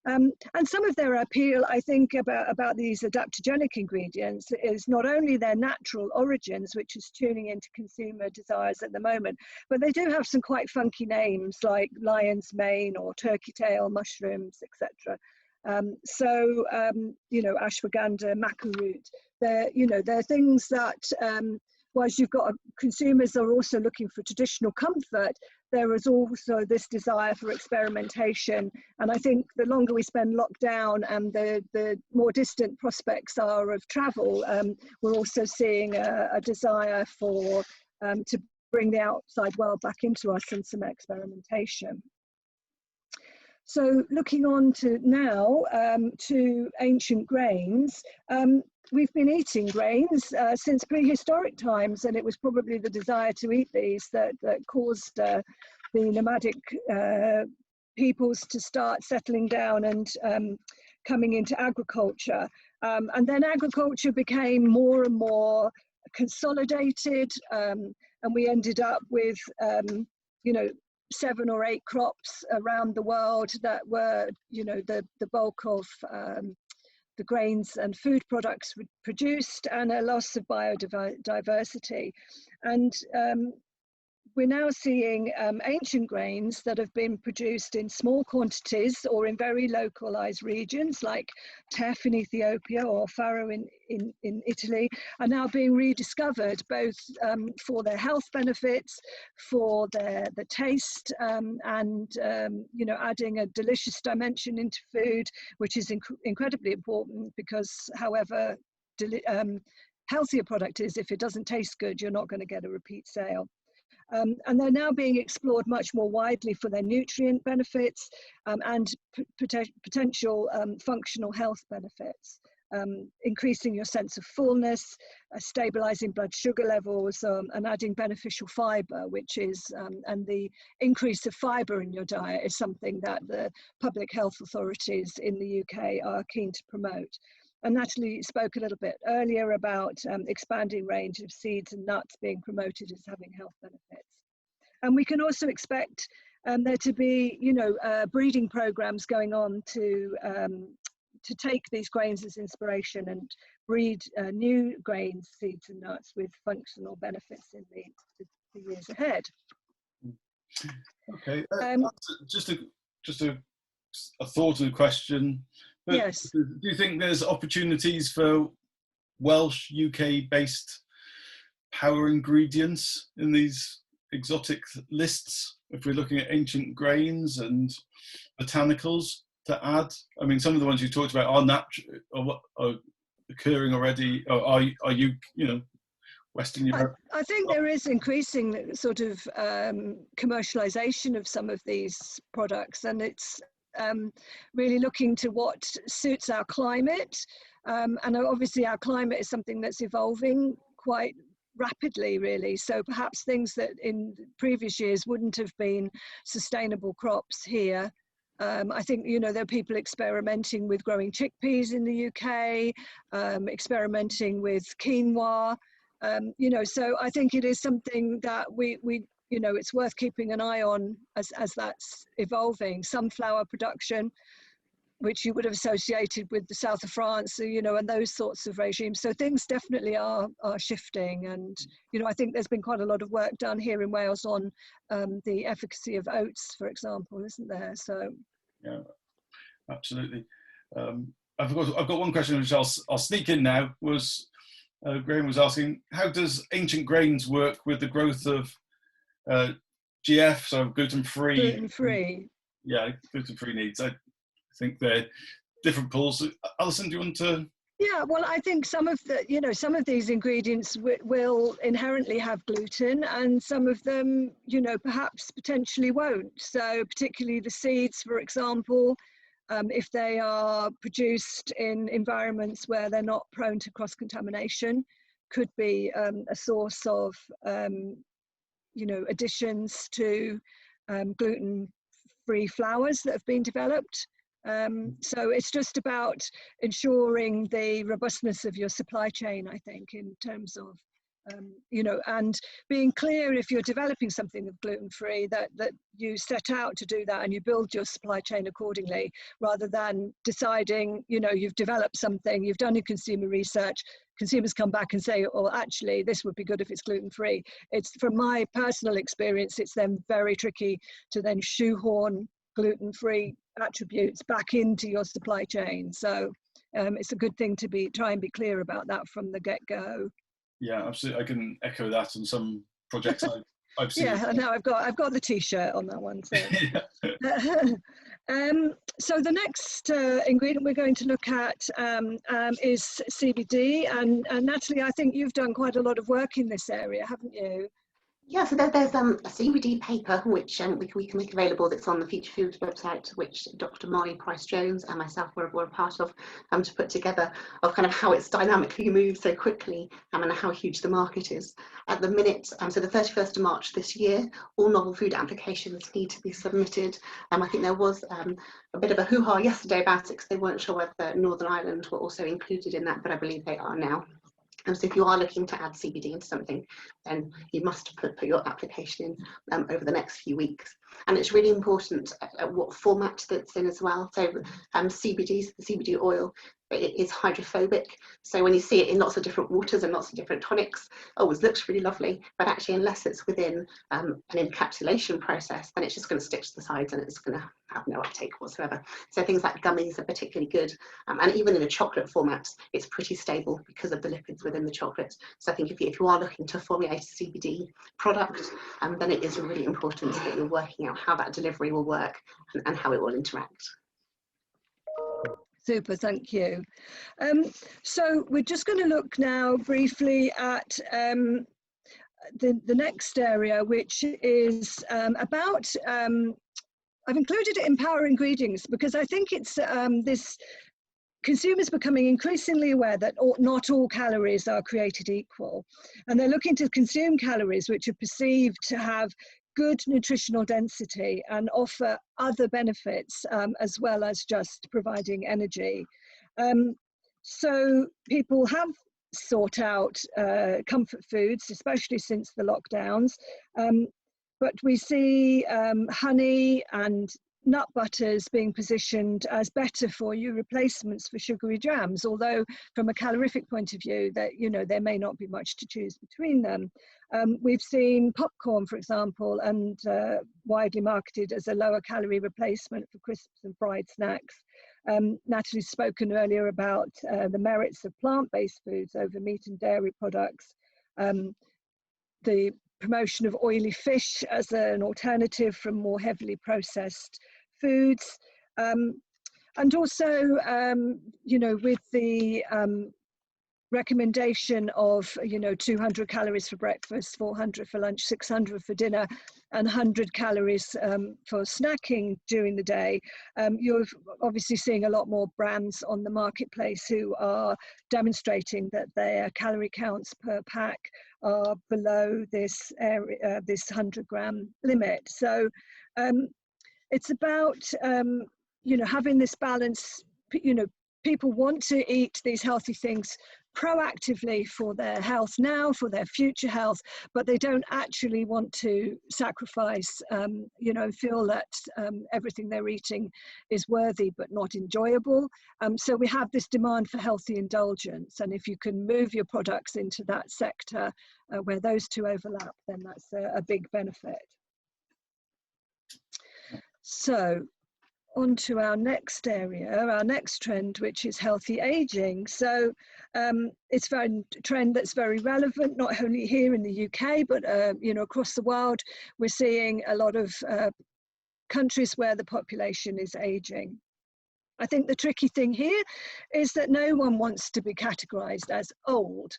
And some of their appeal, I think, about these adaptogenic ingredients is not only their natural origins, which is tuning into consumer desires at the moment, but they do have some quite funky names like lion's mane or turkey tail mushrooms, etc. You know, ashwagandha, maca root, they're things that, whilst you've got consumers are also looking for traditional comfort, there is also this desire for experimentation. And I think the longer we spend locked down and the more distant prospects are of travel, we're also seeing a desire for to bring the outside world back into us and some experimentation. So looking on to now to ancient grains, we've been eating grains since prehistoric times, and it was probably the desire to eat these that caused the nomadic peoples to start settling down and coming into agriculture. And then agriculture became more and more consolidated, and we ended up with, 7 or 8 crops around the world that were, the bulk of the grains and food products produced, and a loss of biodiversity. And we're now seeing ancient grains that have been produced in small quantities or in very localized regions like teff in Ethiopia or farro in Italy are now being rediscovered, both for their health benefits, for the taste, and adding a delicious dimension into food, which is incredibly important, because however healthier product is, if it doesn't taste good, you're not going to get a repeat sale. And they're now being explored much more widely for their nutrient benefits and potential functional health benefits, increasing your sense of fullness, stabilizing blood sugar levels, and adding beneficial fiber, which is, and the increase of fiber in your diet is something that the public health authorities in the UK are keen to promote. And Natalie spoke a little bit earlier about expanding range of seeds and nuts being promoted as having health benefits. And we can also expect there to be, breeding programs going on to take these grains as inspiration and breed new grains, seeds and nuts with functional benefits in the years ahead. Okay, just a thought and a question. But yes. Do you think there's opportunities for Welsh, UK-based power ingredients in these exotic lists? If we're looking at ancient grains and botanicals to add, I mean, some of the ones you talked about are natural, are occurring already. Or are you, Western Europe? I think there is increasing sort of commercialization of some of these products, and it's really looking to what suits our climate, and obviously our climate is something that's evolving quite rapidly, really. So perhaps things that in previous years wouldn't have been sustainable crops here. I think, there are people experimenting with growing chickpeas in the UK, experimenting with quinoa, so I think it is something that we it's worth keeping an eye on as that's evolving. Sunflower production, which you would have associated with the south of France, and those sorts of regimes. So things definitely are shifting. And, I think there's been quite a lot of work done here in Wales on the efficacy of oats, for example, isn't there? So. Yeah, absolutely. I've got one question which I'll sneak in now. Graham was asking, how does ancient grains work with the growth of GF, so gluten-free? Gluten-free. Yeah, gluten-free needs. I think they're different pools. Alison, do you want to? Yeah, well, I think some of these ingredients will inherently have gluten, and some of them, perhaps potentially won't. So particularly the seeds, for example, if they are produced in environments where they're not prone to cross-contamination, could be a source of, additions to gluten-free flours that have been developed. So it's just about ensuring the robustness of your supply chain, I think, in terms of, and being clear if you're developing something of gluten-free that you set out to do that and you build your supply chain accordingly, rather than deciding, you've developed something, you've done your consumer research, consumers come back and say, oh, actually, this would be good if it's gluten-free. It's, from my personal experience, it's then very tricky to then shoehorn gluten-free attributes back into your supply chain. So it's a good thing to try and be clear about that from the get-go. Yeah, absolutely. I can echo that on some projects I've seen. Yeah, no, I've got the T-shirt on that one. So, so the next ingredient we're going to look at is CBD, and Natalie, I think you've done quite a lot of work in this area, haven't you? Yeah, so there's a CBD paper which we can make available that's on the Future Foods website, which Dr. Molly Price-Jones and myself were a part of to put together, of kind of how it's dynamically moved so quickly and how huge the market is. At the minute, so the 31st of March this year, all novel food applications need to be submitted. I think there was a bit of a hoo-ha yesterday about it because they weren't sure whether Northern Ireland were also included in that, but I believe they are now. So if you are looking to add CBD into something, then you must put your application in over the next few weeks. And it's really important what format that's in as well. So CBD, the CBD oil, it is hydrophobic. So when you see it in lots of different waters and lots of different tonics, oh, it looks really lovely. But actually, unless it's within an encapsulation process, then it's just going to stick to the sides and it's going to have no uptake whatsoever. So things like gummies are particularly good. And even in a chocolate format, it's pretty stable because of the lipids within the chocolate. So I think if you are looking to formulate a CBD product, then it is really important that you're working out how that delivery will work and how it will interact. Super, thank you. So we're just going to look now briefly at the next area, which is about, I've included it in power ingredients because I think it's this consumers becoming increasingly aware that not all calories are created equal. And they're looking to consume calories which are perceived to have good nutritional density and offer other benefits as well as just providing energy. So people have sought out comfort foods, especially since the lockdowns. But we see honey and nut butters being positioned as better for you replacements for sugary jams, although from a calorific point of view that, you know, there may not be much to choose between them. We've seen popcorn, for example, and widely marketed as a lower calorie replacement for crisps and fried snacks. Natalie's spoken earlier about the merits of plant-based foods over meat and dairy products. The promotion of oily fish as an alternative from more heavily processed foods. And also, you know, with the recommendation of, you know, 200 calories for breakfast, 400 for lunch, 600 for dinner, and 100 calories for snacking during the day, you're obviously seeing a lot more brands on the marketplace who are demonstrating that their calorie counts per pack are below this area, this 100-gram limit. So it's about, you know, having this balance. You know, people want to eat these healthy things proactively for their health now, for their future health, but they don't actually want to sacrifice, you know, feel that everything they're eating is worthy but not enjoyable. So we have this demand for healthy indulgence, and if you can move your products into that sector where those two overlap, then that's a big benefit. So on to our next area, our next trend, which is healthy aging. So it's a trend that's very relevant, not only here in the UK, but you know, across the world. We're seeing a lot of countries where the population is aging. I think the tricky thing here is that no one wants to be categorized as old.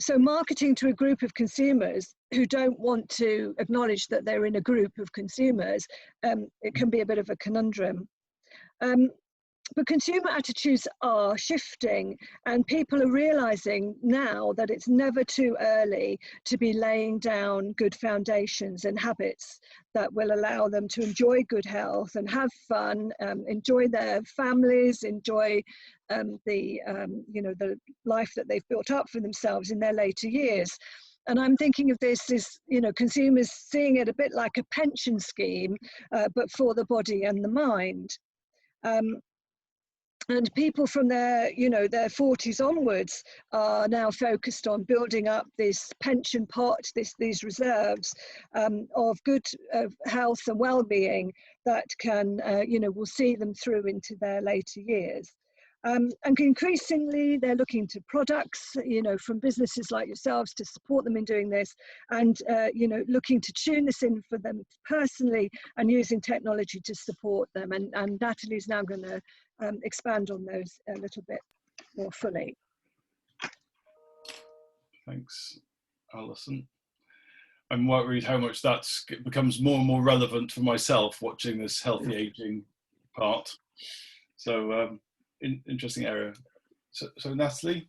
So marketing to a group of consumers who don't want to acknowledge that they're in a group of consumers, it can be a bit of a conundrum. But consumer attitudes are shifting, and people are realizing now that it's never too early to be laying down good foundations and habits that will allow them to enjoy good health and have fun, enjoy their families, enjoy you know, the life that they've built up for themselves in their later years. And I'm thinking of this as, you know, consumers seeing it a bit like a pension scheme, but for the body and the mind. And people from their, you know, their 40s onwards are now focused on building up this pension pot, these reserves of good health and well-being that can, you know, will see them through into their later years. And increasingly, they're looking to products, you know, from businesses like yourselves to support them in doing this, and, you know, looking to tune this in for them personally and using technology to support them. And Natalie's now going to expand on those a little bit more fully. Thanks, Alison. I'm worried how much that becomes more and more relevant for myself watching this healthy aging part. So interesting area. So Natalie?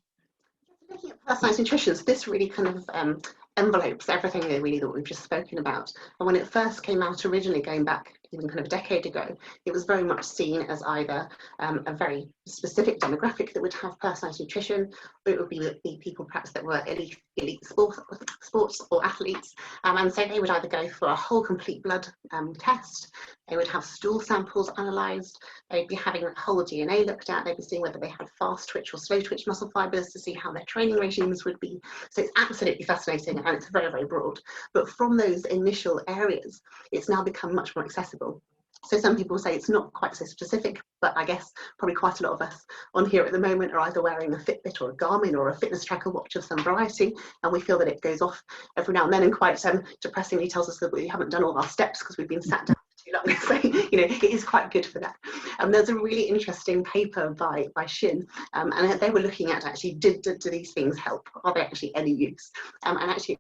Looking at personalised nutrition, so this really kind of envelopes everything really that we've just spoken about. And when it first came out originally, going back even kind of a decade ago, it was very much seen as either a very specific demographic that would have personalised nutrition, or it would be the people perhaps that were elite sports or athletes, and so they would either go for a whole complete blood test, they would have stool samples analysed, they'd be having whole DNA looked at, they'd be seeing whether they had fast twitch or slow twitch muscle fibres to see how their training regimes would be. So it's absolutely fascinating, and it's very, very broad. But from those initial areas, it's now become much more accessible. So some people say it's not quite so specific, but I guess probably quite a lot of us on here at the moment are either wearing a Fitbit or a Garmin or a fitness tracker watch of some variety, and we feel that it goes off every now and then and quite depressingly tells us that we haven't done all our steps because we've been sat down for too long. So, you know, it is quite good for that. There's a really interesting paper by Shin, and they were looking at actually, do these things help? Are they actually any use? And actually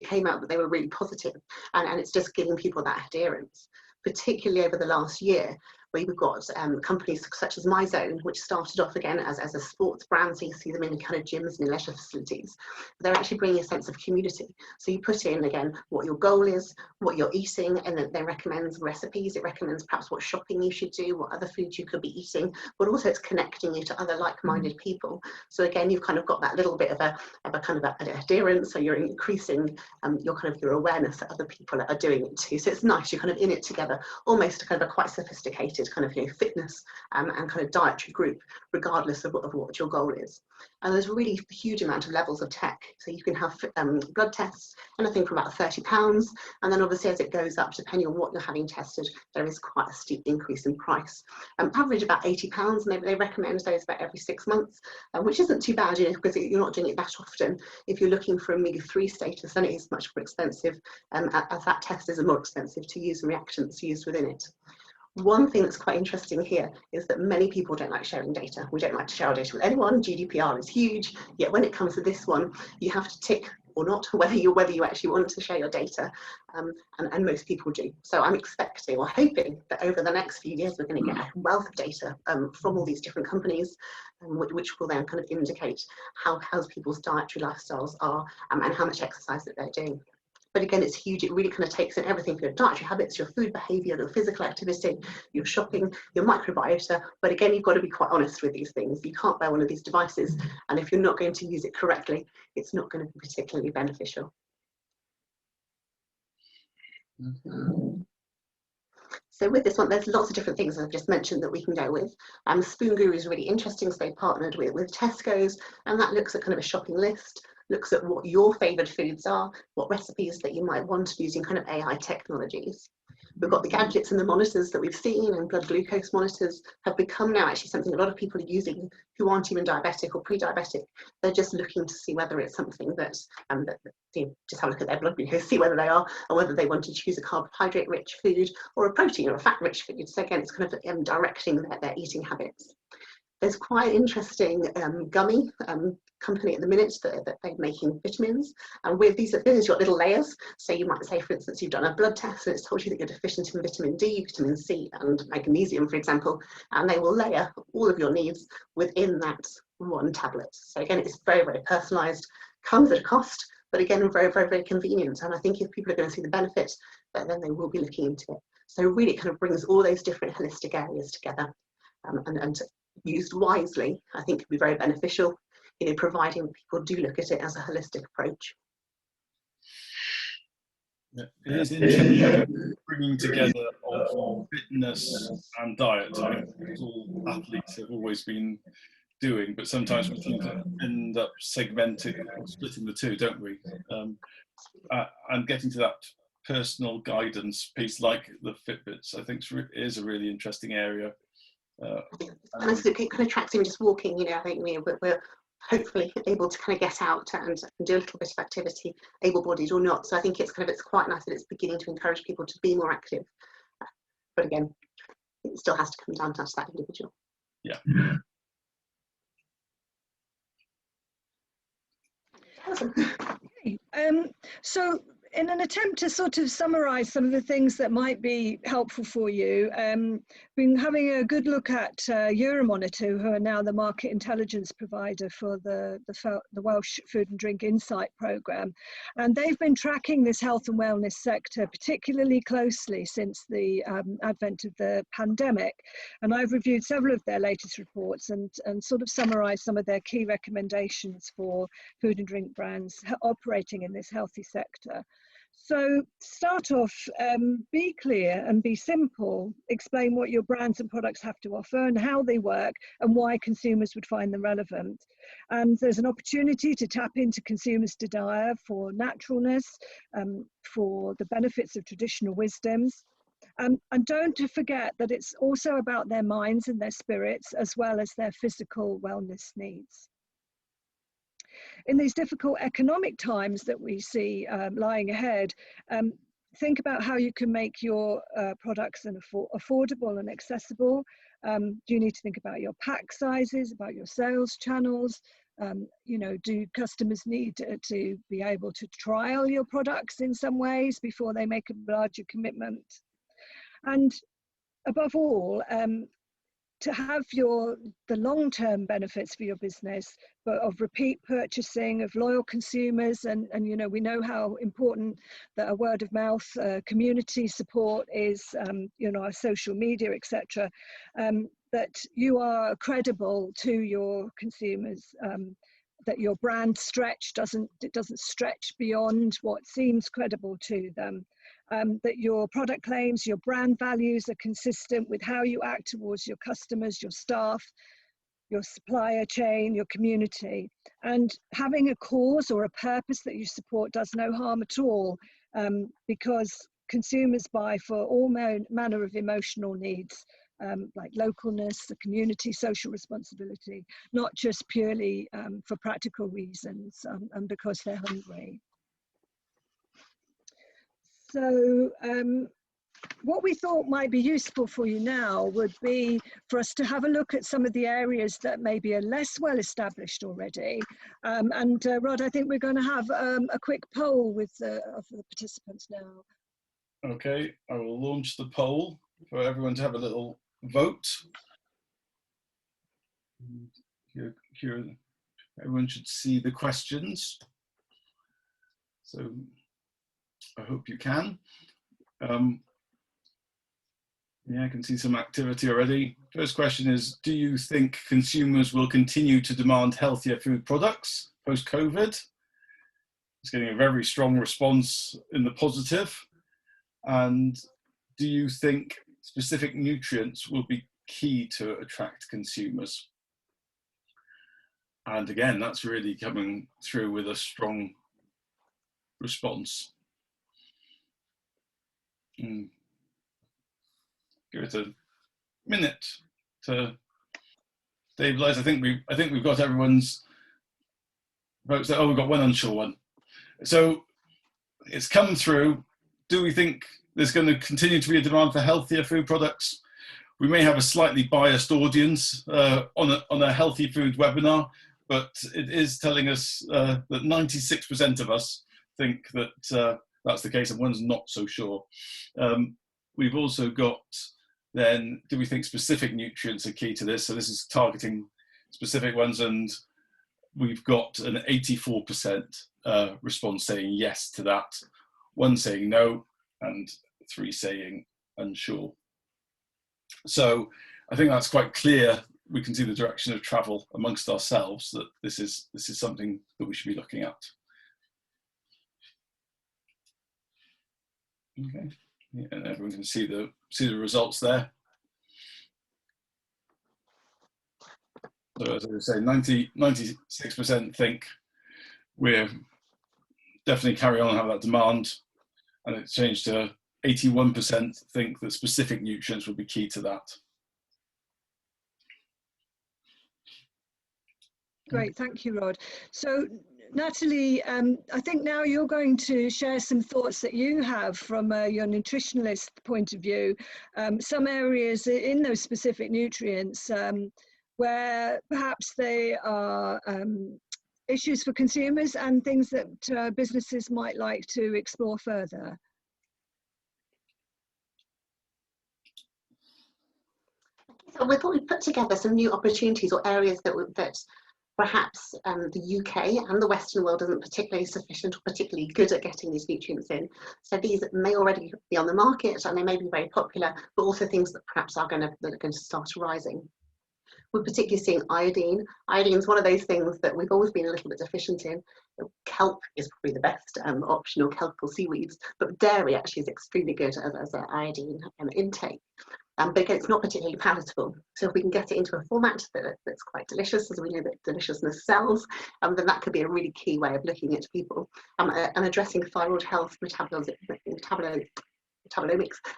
it came out that they were really positive, and it's just giving people that adherence, particularly over the last year, where we've got companies such as MyZone, which started off again as a sports brand, so you see them in kind of gyms and leisure facilities. They're actually bringing a sense of community. So you put in, again, what your goal is, what you're eating, and then it recommends recipes, it recommends perhaps what shopping you should do, what other foods you could be eating, but also it's connecting you to other like-minded people. So again, you've kind of got that little bit of an adherence, so you're increasing your awareness that other people are doing it too. So it's nice, you're kind of in it together, almost kind of a quite sophisticated kind of, you know, fitness and kind of dietary group, regardless of what your goal is. And there's really a huge amount of levels of tech. So you can have blood tests, anything from about £30, and then obviously as it goes up, depending on what you're having tested, there is quite a steep increase in price. Average about £80, and they recommend those about every 6 months, which isn't too bad, you know, because you're not doing it that often. If you're looking for omega-3 status, then it is much more expensive, as that test is more expensive to use and reactions used within it. One thing that's quite interesting here is that many people don't like sharing data. We don't like to share our data with anyone. GDPR is huge, yet when it comes to this one, you have to tick or not whether you actually want to share your data, and most people do. So I'm expecting or hoping that over the next few years we're going to get a wealth of data from all these different companies, which will then kind of indicate how people's dietary lifestyles are, and how much exercise that they're doing. But again, it's huge. It really kind of takes in everything for your dietary habits, your food behavior, your physical activity, your shopping, your microbiota. But again, you've got to be quite honest with these things. You can't buy one of these devices, and if you're not going to use it correctly, it's not going to be particularly beneficial. So with this one, there's lots of different things I've just mentioned that we can go with. Spoon Guru is really interesting, so they partnered with Tesco's, and that looks at kind of a shopping list, looks at what your favoured foods are, what recipes that you might want using kind of AI technologies. We've got the gadgets and the monitors that we've seen, and blood glucose monitors have become now actually something a lot of people are using who aren't even diabetic or pre-diabetic. They're just looking to see whether it's something that, just have a look at their blood glucose, see whether they are, or whether they want to choose a carbohydrate-rich food or a protein or a fat-rich food. So again, it's kind of directing their eating habits. There's quite an interesting gummy company at the minute that they're making vitamins, and with these vitamins you've got little layers. So you might say, for instance, you've done a blood test and it's told you that you're deficient in vitamin D, vitamin C and magnesium, for example, and they will layer all of your needs within that one tablet. So again, it's very, very personalized, comes at a cost, but again, very, very, very convenient. And I think if people are going to see the benefit, then they will be looking into it. So really it kind of brings all those different holistic areas together, and used wisely, I think could be very beneficial, you know, providing people do look at it as a holistic approach. Yeah, it is interesting bringing together of fitness and diet. I mean, it's all athletes have always been doing, but sometimes we seem to end up segmenting or splitting the two, don't we? And getting to that personal guidance piece, like the Fitbits, I think is a really interesting area. And it kind of tracks even just walking, you know, I think we're hopefully able to kind of get out and do a little bit of activity, able-bodied or not. So I think it's quite nice that it's beginning to encourage people to be more active. But again, it still has to come down to that individual. Yeah. Awesome. Okay. So in an attempt to sort of summarize some of the things that might be helpful for you, been having a good look at Euromonitor, who are now the market intelligence provider for the Welsh Food and Drink Insight programme. And they've been tracking this health and wellness sector particularly closely since the advent of the pandemic. And I've reviewed several of their latest reports and sort of summarised some of their key recommendations for food and drink brands operating in this healthy sector. So start off, be clear and be simple. Explain what your brands and products have to offer and how they work and why consumers would find them relevant. And there's an opportunity to tap into consumers' desire for naturalness, for the benefits of traditional wisdoms. And don't forget that it's also about their minds and their spirits as well as their physical wellness needs. In these difficult economic times that we see lying ahead, think about how you can make your products affordable and accessible. Do you need to think about your pack sizes, about your sales channels? You know, do customers need to be able to trial your products in some ways before they make a larger commitment? And above all, to have the long-term benefits for your business, but of repeat purchasing, of loyal consumers, and you know, we know how important that a word of mouth community support is, you know, our social media, etc. That you are credible to your consumers, that your brand doesn't stretch beyond what seems credible to them. That your product claims, your brand values are consistent with how you act towards your customers, your staff, your supplier chain, your community. And having a cause or a purpose that you support does no harm at all, because consumers buy for all manner of emotional needs, like localness, the community, social responsibility, not just purely for practical reasons and because they're hungry. So what we thought might be useful for you now would be for us to have a look at some of the areas that maybe are less well established already. And Rod, I think we're going to have a quick poll with of the participants now. Okay, I will launch the poll for everyone to have a little vote. Here everyone should see the questions. So I hope you can. Yeah, I can see some activity already. First question is, do you think consumers will continue to demand healthier food products post-COVID? It's getting a very strong response in the positive. And do you think specific nutrients will be key to attract consumers? And again, that's really coming through with a strong response. Give it a minute to stabilize. I think we've got everyone's votes. Oh, we've got one unsure one. So it's come through. Do we think there's going to continue to be a demand for healthier food products? We may have a slightly biased audience on a healthy food webinar, but it is telling us that 96% of us think that that's the case, and one's not so sure. We've also got then, do we think specific nutrients are key to this? So this is targeting specific ones, and we've got an 84% response saying yes to that, 1 saying no, and 3 saying unsure. So I think that's quite clear. We can see the direction of travel amongst ourselves, that this is something that we should be looking at. Okay, yeah, and everyone can see the results there. So as I was saying, 96% think we're definitely carry on and have that demand, and it's changed to 81% think that specific nutrients will be key to that. Great, thank you, Rod. So Natalie, I think now you're going to share some thoughts that you have from your nutritionalist point of view, some areas in those specific nutrients where perhaps they are issues for consumers and things that businesses might like to explore further. So we thought we'd put together some new opportunities or areas that perhaps the UK and the Western world isn't particularly sufficient or particularly good at getting these nutrients in. So these may already be on the market and they may be very popular, but also things that perhaps are going to start rising. We're particularly seeing iodine. Iodine is one of those things that we've always been a little bit deficient in. Kelp is probably the best option, or kelp or seaweeds, but dairy actually is extremely good as an iodine intake. But again, it's not particularly palatable. So if we can get it into a format that's quite delicious, as we know that deliciousness sells, then that could be a really key way of looking at people and addressing thyroid health, metabolomics,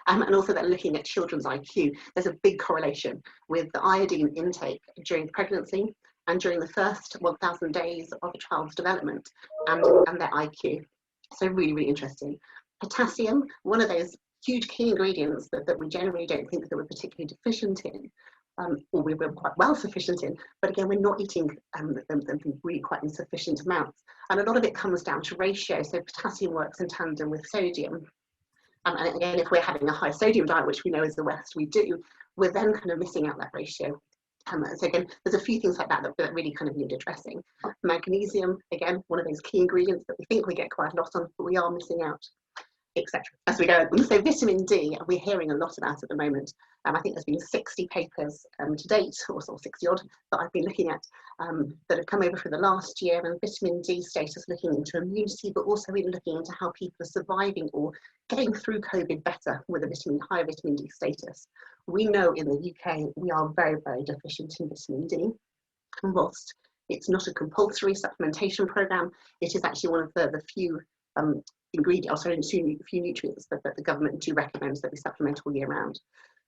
and also then looking at children's IQ. There's a big correlation with the iodine intake during pregnancy and during the first 1,000 days of a child's development and their IQ. So really, really interesting. Potassium, one of those huge key ingredients that we generally don't think that we're particularly deficient in, or we're quite well sufficient in, but again, we're not eating them really quite in sufficient amounts. And a lot of it comes down to ratio. So potassium works in tandem with sodium. And again, if we're having a high sodium diet, which we know as the West we do, we're then kind of missing out that ratio. So again, there's a few things like that that really kind of need addressing. Magnesium, again, one of those key ingredients that we think we get quite a lot on, but we are missing out, etc. As we go. So vitamin D, we're hearing a lot about at the moment. I think there's been 60 papers to date, or 60 odd, that I've been looking at that have come over for the last year, and vitamin D status looking into immunity, but also really looking into how people are surviving or getting through COVID better with a higher vitamin D status. We know in the UK we are very, very deficient in vitamin D. And whilst it's not a compulsory supplementation program, it is actually one of the few few nutrients that the government do recommend that we supplement all year round.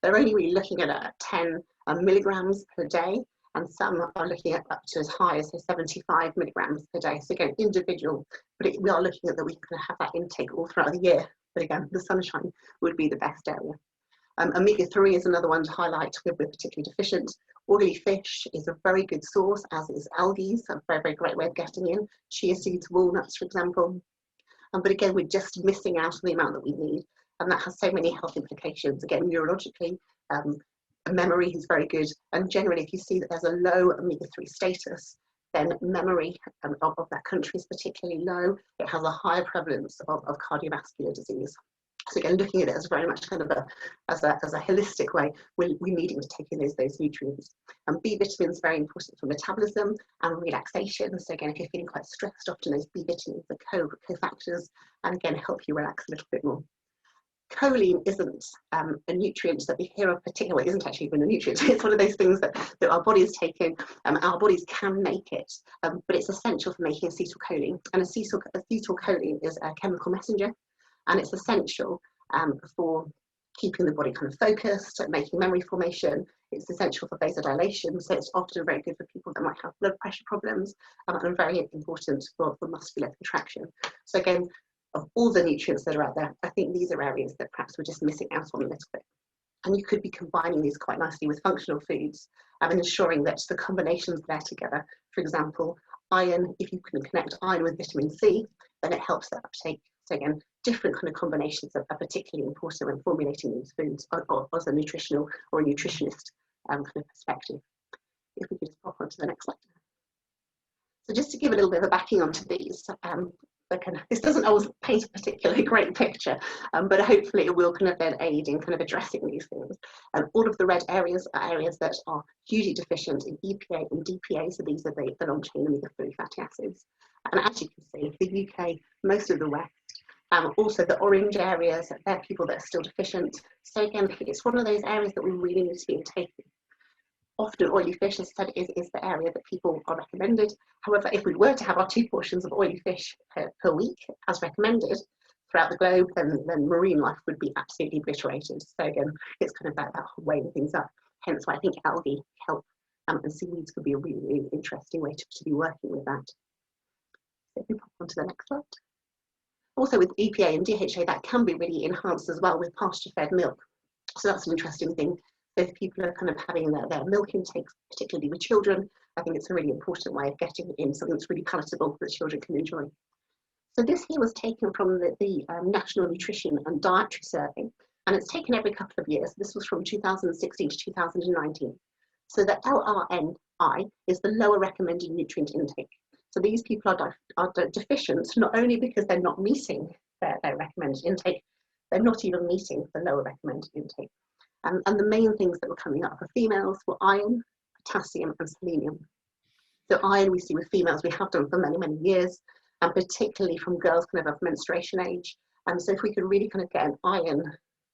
They're only really looking at 10 milligrams per day, and some are looking at up to as high as 75 milligrams per day. So again, individual, but we are looking at that we can have that intake all throughout the year. But again, the sunshine would be the best area. Omega-3 is another one to highlight we're particularly deficient. Oily fish is a very good source, as is algae, so a very, very great way of getting in. Chia seeds, walnuts, for example. But again, we're just missing out on the amount that we need. And that has so many health implications. Again, neurologically, memory is very good. And generally, if you see that there's a low omega-3 status, then memory of that country is particularly low. It has a higher prevalence of cardiovascular disease. So again, looking at it as very much kind of as a holistic way, we're needing to take in those nutrients. And B vitamin is very important for metabolism and relaxation. So again, if you're feeling quite stressed, often those B vitamins are cofactors, and again, help you relax a little bit more. Choline isn't a nutrient that we hear of particularly, it isn't actually even a nutrient. It's one of those things that our bodies take in, our bodies can make it, but it's essential for making acetylcholine. And acetylcholine is a chemical messenger, and it's essential for keeping the body kind of focused, making memory formation. It's essential for vasodilation, so it's often very good for people that might have blood pressure problems, and very important for muscular contraction. So again, of all the nutrients that are out there, I think these are areas that perhaps we're just missing out on a little bit. And you could be combining these quite nicely with functional foods and ensuring that the combinations there together. For example, iron, if you can connect iron with vitamin C, then it helps that uptake. So again, different kind of combinations are particularly important when formulating these foods as a nutritional or a nutritionist kind of perspective. If we could just pop on to the next slide. So just to give a little bit of a backing onto these, this doesn't always paint a particularly great picture, but hopefully it will kind of then aid in kind of addressing these things. All of the red areas are areas that are hugely deficient in EPA and DPA, so these are the long-chain omega-3 fatty acids. And as you can see, the UK, most of the West, also the orange areas, they're people that are still deficient. So again, it's one of those areas that we really need to be taking. Often oily fish, as I said, is the area that people are recommended. However, if we were to have our 2 portions of oily fish per week, as recommended, throughout the globe, then marine life would be absolutely obliterated. So again, it's kind of that weighing things up. Hence why I think algae help, and seaweeds could be a really, really interesting way to be working with that. So if we pop on to the next slide. Also with EPA and DHA, that can be really enhanced as well with pasture-fed milk. So that's an interesting thing. So if people are kind of having their milk intakes, particularly with children, I think it's a really important way of getting in something that's really palatable that children can enjoy. So this here was taken from the National Nutrition and Dietary Survey, and it's taken every couple of years. This was from 2016 to 2019. So the LRNI is the lower recommended nutrient intake. So these people are deficient, not only because they're not meeting their recommended intake, they're not even meeting the lower recommended intake. And the main things that were coming up for females were iron, potassium, and selenium. So iron we see with females, we have done for many, many years, and particularly from girls kind of menstruation age. And so if we could really kind of get an iron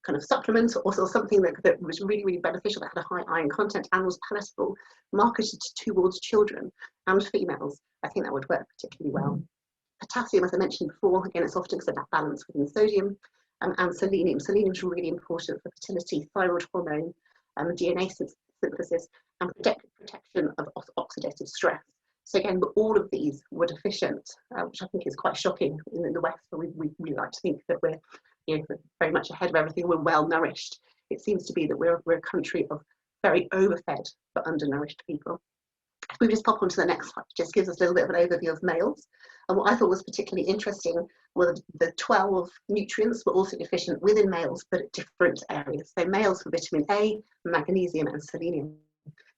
kind of supplement, or also something that was really, really beneficial, that had a high iron content and was palatable, marketed towards children and females, I think that would work particularly well. Potassium, as I mentioned before, again, it's often considered that balance within sodium. And selenium. Selenium is really important for fertility, thyroid hormone, DNA synthesis, and protection of oxidative stress. So again, but all of these were deficient, which I think is quite shocking in the West, where we like to think that we're, you know, very much ahead of everything, we're well nourished. It seems to be that we're a country of very overfed but undernourished people. If we just pop onto the next slide, it just gives us a little bit of an overview of males. And what I thought was particularly interesting were the 12 nutrients were also deficient within males, but at different areas. So males for vitamin A, magnesium, and selenium.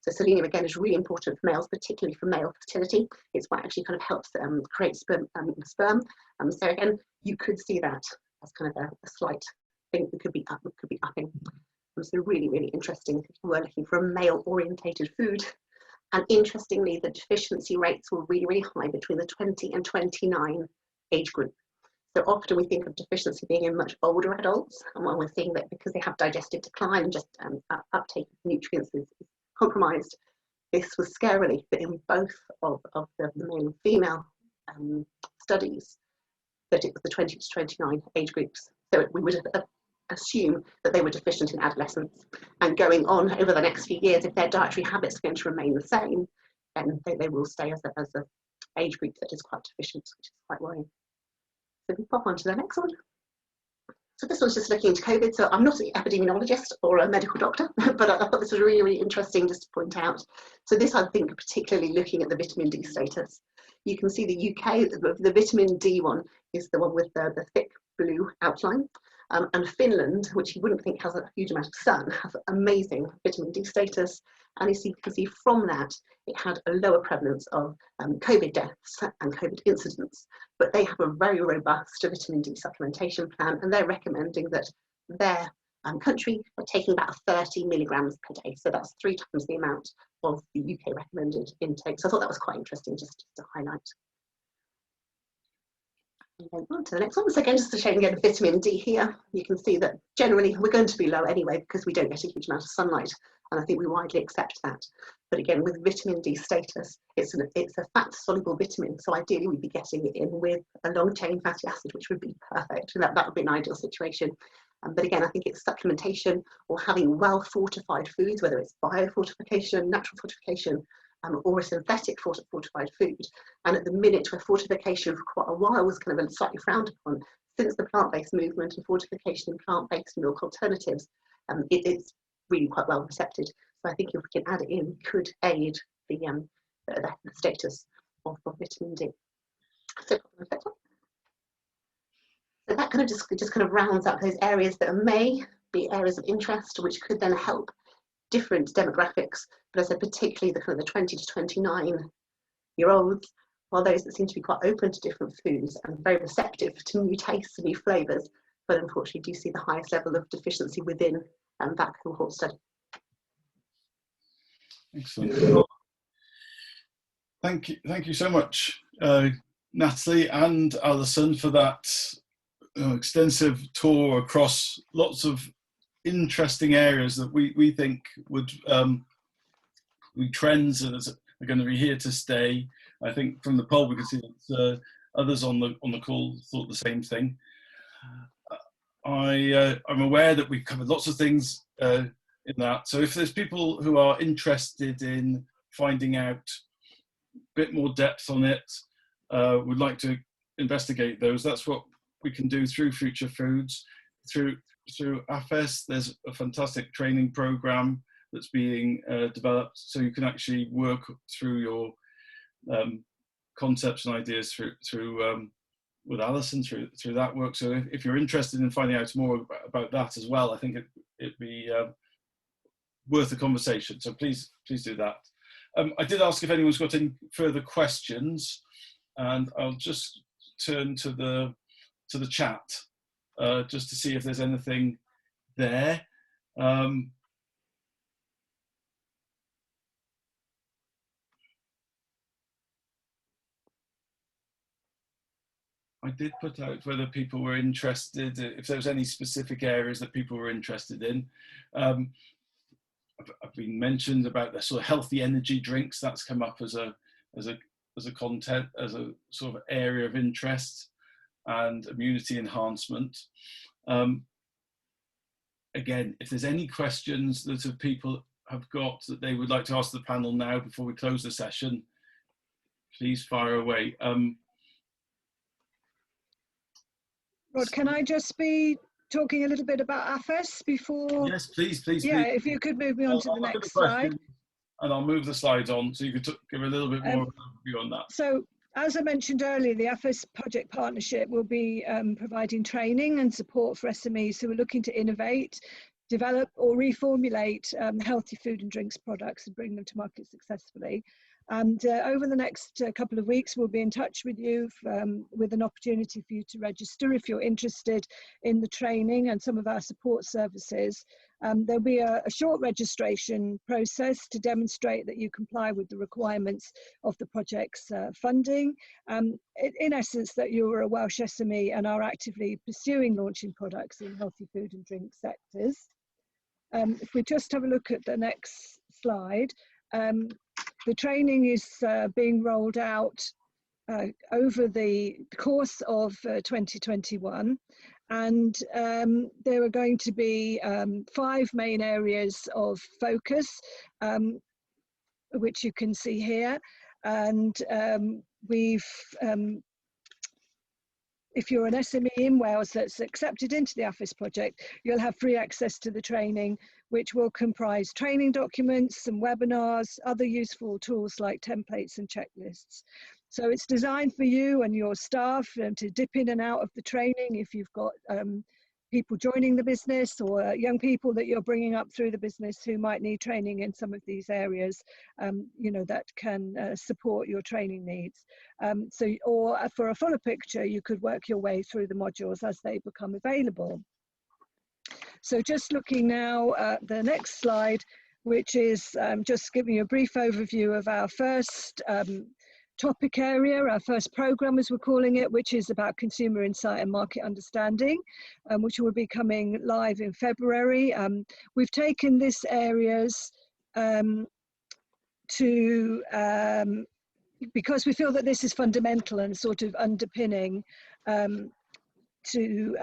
So selenium, again, is really important for males, particularly for male fertility. It's what actually kind of helps create sperm. So again, you could see that as kind of a slight thing that could be upping. So really, really interesting if you were looking for a male-orientated food. And interestingly, the deficiency rates were really, really high between the 20 and 29 age group. So often we think of deficiency being in much older adults, and when we're seeing that because they have digestive decline and just uptake of nutrients is compromised, this was scarily that in both of the male and female studies, that it was the 20 to 29 age groups. So we would assume that they were deficient in adolescence, and going on over the next few years, if their dietary habits are going to remain the same, then they will stay as a age group that is quite deficient, which is quite worrying. So we pop on to the next one. So this one's just looking into COVID. So I'm not an epidemiologist or a medical doctor, but I thought this was really, really interesting just to point out. So this, I think, particularly looking at the vitamin D status. You can see the UK, the vitamin D one is the one with the thick blue outline. And Finland, which you wouldn't think has a huge amount of sun, has amazing vitamin D status. And as you can see from that, it had a lower prevalence of COVID deaths and COVID incidents. But they have a very robust vitamin D supplementation plan, and they're recommending that their country are taking about 30 milligrams per day. So that's 3 times the amount of the UK recommended intake. So I thought that was quite interesting just to highlight. And then on to the next one. So again, just to show you again vitamin D here, you can see that generally we're going to be low anyway because we don't get a huge amount of sunlight, and I think we widely accept that. But again, with vitamin D status, it's a fat-soluble vitamin, so ideally we'd be getting it in with a long-chain fatty acid, which would be perfect, and that would be an ideal situation. But again, I think it's supplementation or having well-fortified foods, whether it's biofortification, natural fortification, or a synthetic fortified food. And at the minute where fortification for quite a while was kind of slightly frowned upon, since the plant-based movement and fortification in plant-based milk alternatives, it's really quite well accepted. So I think if we can add it in, we could aid the status of vitamin D. So that kind of just kind of rounds up those areas that may be areas of interest, which could then help different demographics, but as I said, particularly the kind of the 20 to 29-year-olds, while those that seem to be quite open to different foods and very receptive to new tastes and new flavours, but unfortunately do see the highest level of deficiency within that cohort study. Excellent. Thank you so much, Natalie and Alison, for that extensive tour across lots of interesting areas that we think would be trends that are going to be here to stay. I think from the poll we can see that others on the call thought the same thing. I'm aware that we've covered lots of things in that, so if there's people who are interested in finding out a bit more depth on it, would like to investigate those, that's what we can do through Future Foods, through AHFES. There's a fantastic training program that's being developed, so you can actually work through your concepts and ideas through with Alison through that work. So if you're interested in finding out more about that as well, I think it'd be worth a conversation. So please do that. I did ask if anyone's got any further questions, and I'll just turn to the chat just to see if there's anything there. I did put out whether people were interested, if there was any specific areas that people were interested in. I've been mentioned about the sort of healthy energy drinks. That's come up as a content, as a sort of area of interest, and immunity enhancement. Again, if there's any questions that people have got that they would like to ask the panel now before we close the session, please fire away. Rod, can I just be talking a little bit about AHFES before? Yes, please, please. Yeah, please. if you could move me on to the next slide. And I'll move the slides on so you could give a little bit more view on that. So, as I mentioned earlier, the AHFES Project Partnership will be providing training and support for SMEs who are looking to innovate, develop or reformulate healthy food and drinks products and bring them to market successfully. And over the next couple of weeks, we'll be in touch with you with an opportunity for you to register if you're interested in the training and some of our support services. There'll be a short registration process to demonstrate that you comply with the requirements of the project's funding. In essence, that you're a Welsh SME and are actively pursuing launching products in healthy food and drink sectors. If we just have a look at the next slide, the training is being rolled out over the course of 2021, and there are going to be 5 main areas of focus, which you can see here. And if you're an SME in Wales that's accepted into the AHFES project, you'll have free access to the training, which will comprise training documents, some webinars, other useful tools like templates and checklists. So it's designed for you and your staff to dip in and out of the training if you've got people joining the business or young people that you're bringing up through the business who might need training in some of these areas, you know, that can support your training needs. Or for a fuller picture, you could work your way through the modules as they become available. So just looking now at the next slide, which is just giving you a brief overview of our first topic area, our first program as we're calling it, which is about consumer insight and market understanding, which will be coming live in February. We've taken this areas because we feel that this is fundamental and sort of underpinning to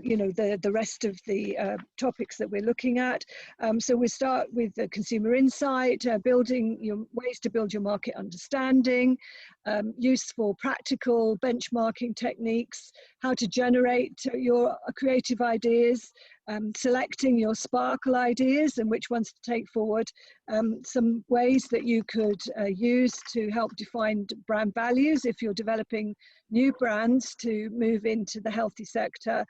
you know, the rest of the topics that we're looking at. So we start with the consumer insight, building your ways to build your market understanding, useful practical benchmarking techniques, how to generate your creative ideas, selecting your sparkle ideas and which ones to take forward, some ways that you could use to help define brand values if you're developing new brands to move into the healthy sector.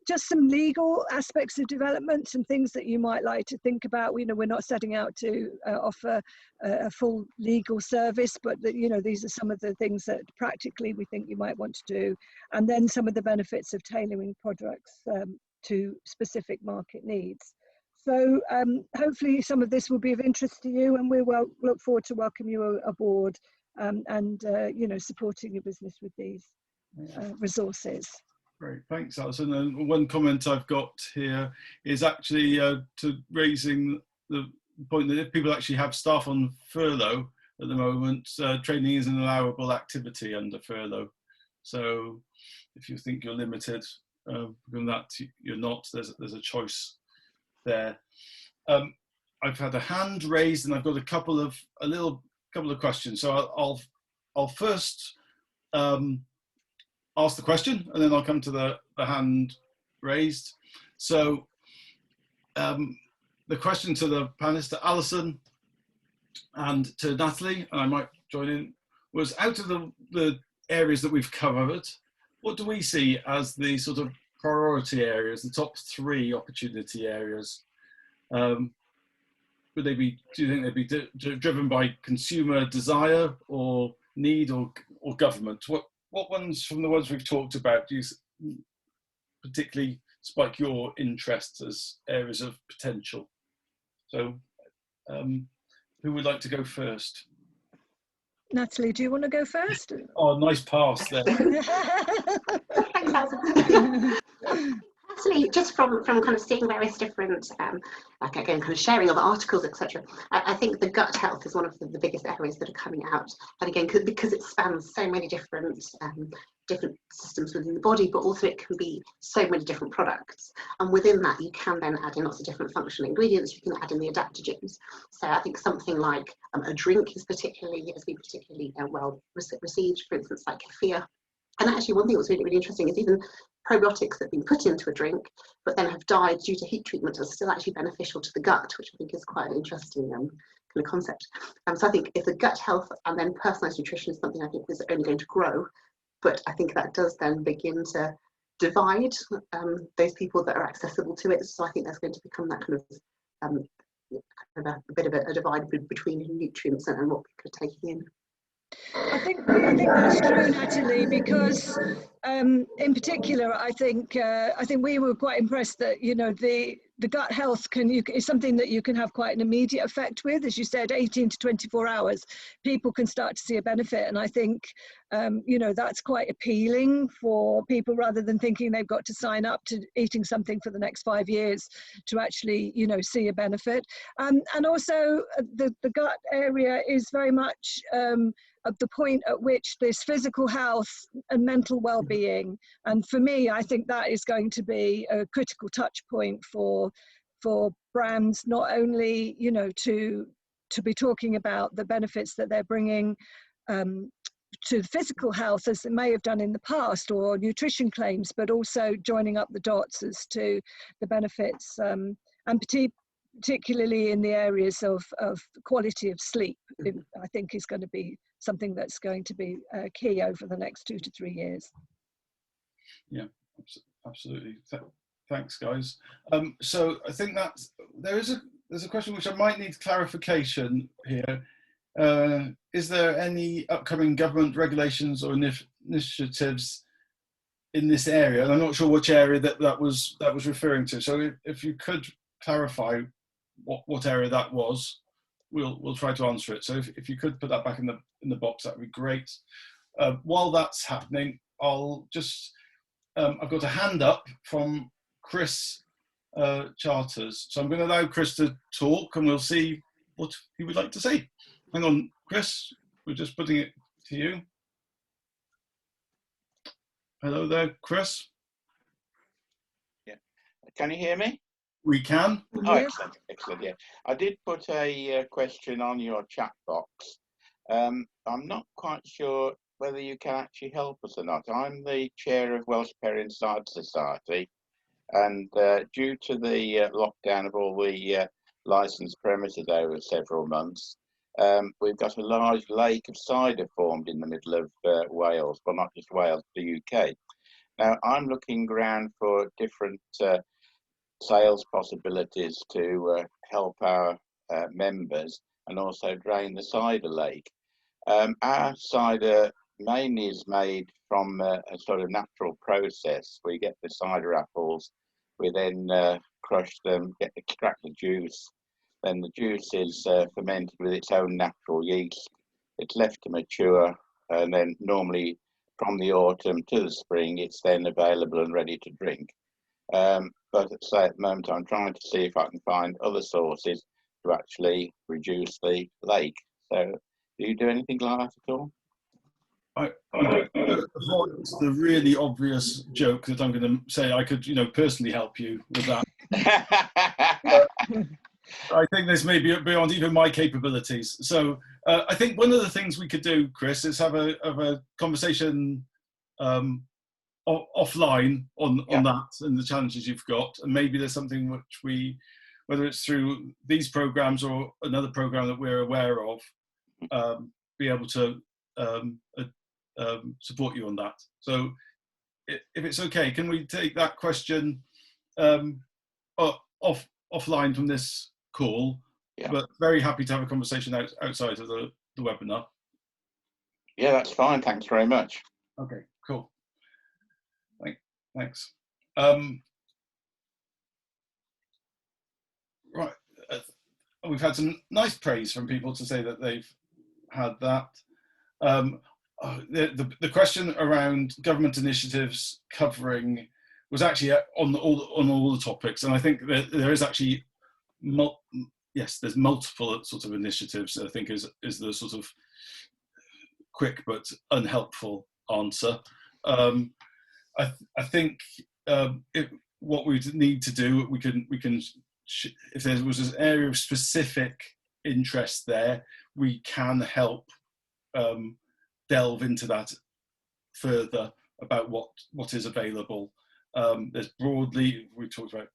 Just some legal aspects of development, some things that you might like to think about. You know, we're not setting out to offer a full legal service, but you know, these are some of the things that practically we think you might want to do. And then some of the benefits of tailoring products to specific market needs. So hopefully some of this will be of interest to you, and we will look forward to welcome you aboard and you know, supporting your business with these resources. Great, thanks, Alison. And one comment I've got here is actually to raising the point that if people actually have staff on furlough at the moment, training is an allowable activity under furlough. So if you think you're limited from that, you're not. There's a choice there. I've had a hand raised, and I've got a couple of questions. So I'll first ask the question, and then I'll come to the hand raised. So the question to the panelists, to Alison and to Natalie, and I might join in, was out of the areas that we've covered, what do we see as the sort of priority areas, the top 3 opportunity areas? Would they be, do you think they'd be driven by consumer desire or need or government? What ones from the ones we've talked about do you particularly spike your interest as areas of potential? So who would like to go first? Natalie, do you want to go first? Oh, nice pass there. Absolutely, just from kind of seeing various different, like again, kind of sharing of articles, etc. I think the gut health is one of the biggest areas that are coming out, and again, because it spans so many different different systems within the body, but also it can be so many different products, and within that you can then add in lots of different functional ingredients. You can add in the adaptogens. So I think something like a drink has been particularly well received, for instance, like kefir. And actually, one thing that was really, really interesting is even probiotics that have been put into a drink, but then have died due to heat treatment, are still actually beneficial to the gut, which I think is quite an interesting kind of concept. So I think if the gut health and then personalised nutrition is something I think is only going to grow, but I think that does then begin to divide those people that are accessible to it. So I think there's going to become that kind of a bit of a divide between nutrients and what people are taking in. I think that's true, Natalie, because in particular, I think we were quite impressed that the gut health is something that you can have quite an immediate effect with. As you said, 18 to 24 hours, people can start to see a benefit, and I think that's quite appealing for people, rather than thinking they've got to sign up to eating something for the next 5 years to actually see a benefit. And also the gut area is very much at the point at which there's physical health and mental well-being, and for me, I think that is going to be a critical touch point for brands, not only to be talking about the benefits that they're bringing to physical health, as they may have done in the past, or nutrition claims, but also joining up the dots as to the benefits, and particularly in the areas of quality of sleep. I think is going to be something that's going to be key over the next 2 to 3 years. Yeah, absolutely. Thanks, guys. So I think that there's a question which I might need clarification here. Is there any upcoming government regulations or initiatives in this area? And I'm not sure which area that was referring to. So if you could clarify what area that was, we'll try to answer it. So if you could put that back in the box, that'd be great. While that's happening, I'll just I've got a hand up from Chris Charters. So I'm going to allow Chris to talk, and we'll see what he would like to say. Hang on, Chris, we're just putting it to you. Hello there, Chris. Yeah, can you hear me? We can. Oh, excellent, excellent. Yeah, I did put a question on your chat box. I'm not quite sure whether you can actually help us or not. I'm the chair of Welsh Parent Science Society, and due to the lockdown of all the licensed premises over several months, we've got a large lake of cider formed in the middle of Wales, but not just Wales, the UK. Now, I'm looking around for different sales possibilities to help our members and also drain the cider lake. Our cider mainly is made from a sort of natural process. We get the cider apples, we then crush them, extract the juice, then the juice is fermented with its own natural yeast. It's left to mature, and then normally from the autumn to the spring, it's then available and ready to drink. But at the moment, I'm trying to see if I can find other sources to actually reduce the lake. So, do you do anything like that at all? I avoid the really obvious joke that I'm going to say I could, personally help you with that. I think this may be beyond even my capabilities. So I think one of the things we could do, Chris, is have a conversation offline on that and the challenges you've got, and maybe there's something which whether it's through these programs or another program that we're aware of, be able to support you on that. So if it's okay, can we take that question offline from this call? But very happy to have a conversation outside of the webinar. Yeah, that's fine. Thanks very much. Okay, cool. Thanks. Right, we've had some nice praise from people to say that they've had that. The question around government initiatives covering was actually on all the topics, and I think that there is actually there's multiple sort of initiatives. I think is the sort of quick but unhelpful answer. I think what we need to do, we can if there was an area of specific interest there, we can help delve into that further about what is available. There's broadly, we talked about,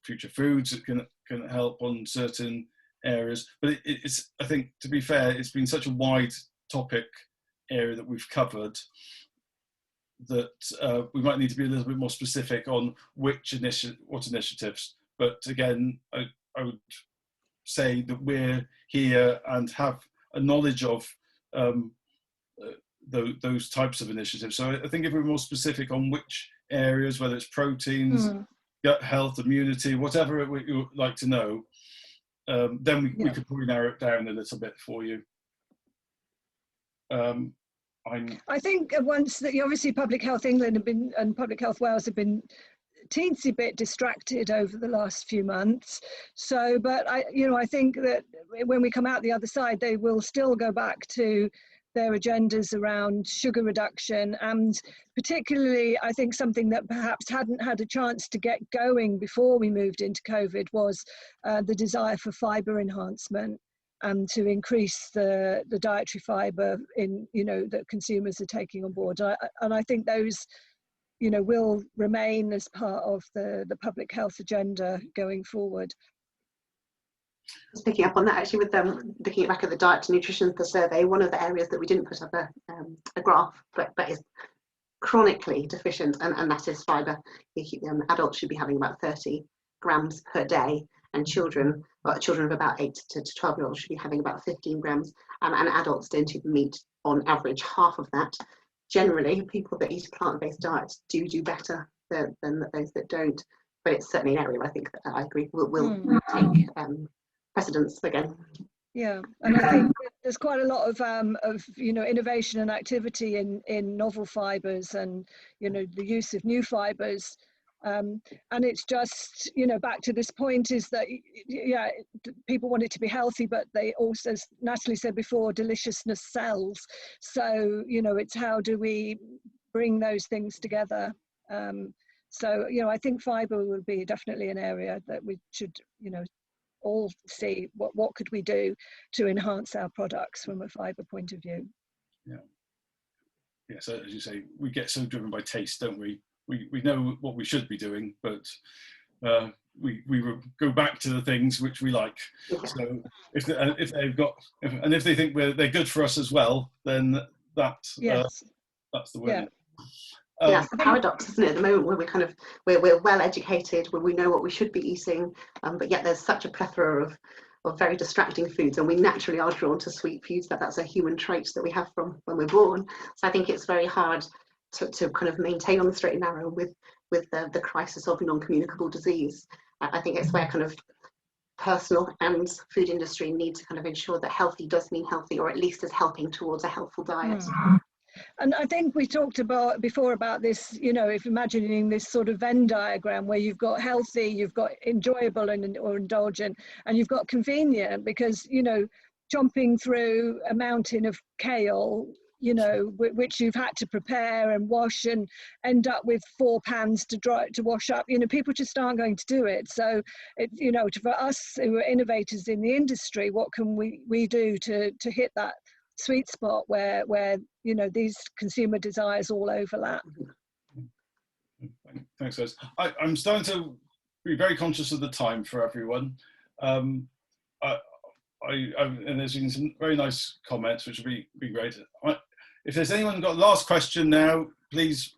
Future Foods that can help on certain areas, but it's, I think, to be fair, it's been such a wide topic area that we've covered that we might need to be a little bit more specific on what initiatives. But again, I would say that we're here and have a knowledge of those types of initiatives. So I think if we're more specific on which areas, whether it's proteins, gut health, immunity, whatever you would like to know, then we could probably narrow it down a little bit for you. I think once that obviously Public Health England and Public Health Wales have been teensy bit distracted over the last few months. So, but I think that when we come out the other side, they will still go back to their agendas around sugar reduction, and particularly I think something that perhaps hadn't had a chance to get going before we moved into COVID was the desire for fibre enhancement, and to increase the dietary fibre that consumers are taking on board. And I think those will remain as part of the public health agenda going forward. Just picking up on that, actually, with looking back at the diet to nutrition per survey, one of the areas that we didn't put up a graph, but is chronically deficient, and that is fibre. Adults should be having about 30 grams per day, and children of about 8 to 12 year olds should be having about 15 grams, and adults don't even meet on average half of that. Generally, people that eat a plant-based diet do better than those that don't, but it's certainly an area I think that I agree will take precedence again. Yeah, and I think there's quite a lot of innovation and activity in novel fibres, and the use of new fibres. And it's just, back to this point is that, people want it to be healthy, but they also, as Natalie said before, deliciousness sells. So, it's how do we bring those things together? So, I think fibre will be definitely an area that we should, all see what could we do to enhance our products from a fibre point of view. Yeah, so as you say, we get so driven by taste, don't we? We know what we should be doing, but we will go back to the things which we like. So if they think they're good for us as well, then that's the way. Yeah, it's the paradox, isn't it? At the moment, where we're well educated, where we know what we should be eating, but yet there's such a plethora of very distracting foods, and we naturally are drawn to sweet foods. That's a human trait that we have from when we're born. So I think it's very hard to kind of maintain on the straight and narrow with the crisis of non-communicable disease. I think it's where kind of personal and food industry need to kind of ensure that healthy does mean healthy, or at least is helping towards a healthful diet. And I think we talked before about this, if imagining this sort of Venn diagram where you've got healthy, you've got enjoyable or indulgent, and you've got convenient, because, chomping through a mountain of kale, which you've had to prepare and wash and end up with 4 pans to wash up, people just aren't going to do it. So, for us who are innovators in the industry, what can we do to hit that sweet spot where these consumer desires all overlap? Thanks, guys. I'm starting to be very conscious of the time for everyone. And there's been some very nice comments, which would be great. If there's anyone got a last question now, please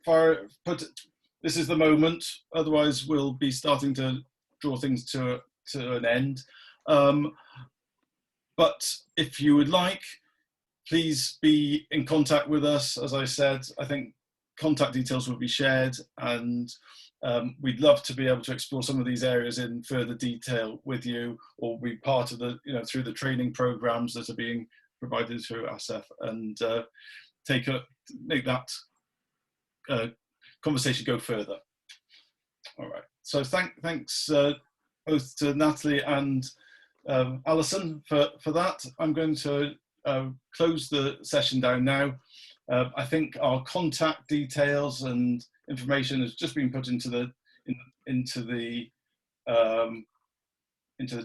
this is the moment. Otherwise, we'll be starting to draw things to an end. But if you would like, please be in contact with us. As I said, I think contact details will be shared, and we'd love to be able to explore some of these areas in further detail with you, or be part of the, through the training programs that are being provided through AHFES, and make that conversation go further. All right. So thanks both to Natalie and Alison for that. I'm going to close the session down now. I think our contact details and information has just been put into the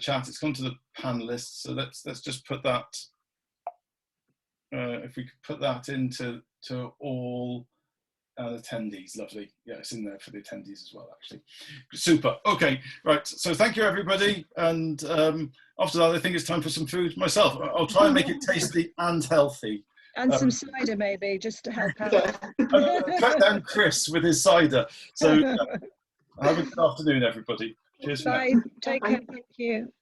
chat. It's gone to the panelists. So let's just put that. If we could put that into all attendees, lovely. Yeah, it's in there for the attendees as well, actually. Super. Okay, right. So thank you, everybody. And after that, I think it's time for some food myself. I'll try and make it tasty and healthy. And some cider, maybe, just to help out. Track down Chris with his cider. So have a good afternoon, everybody. Cheers. Bye. Take care. Thank you.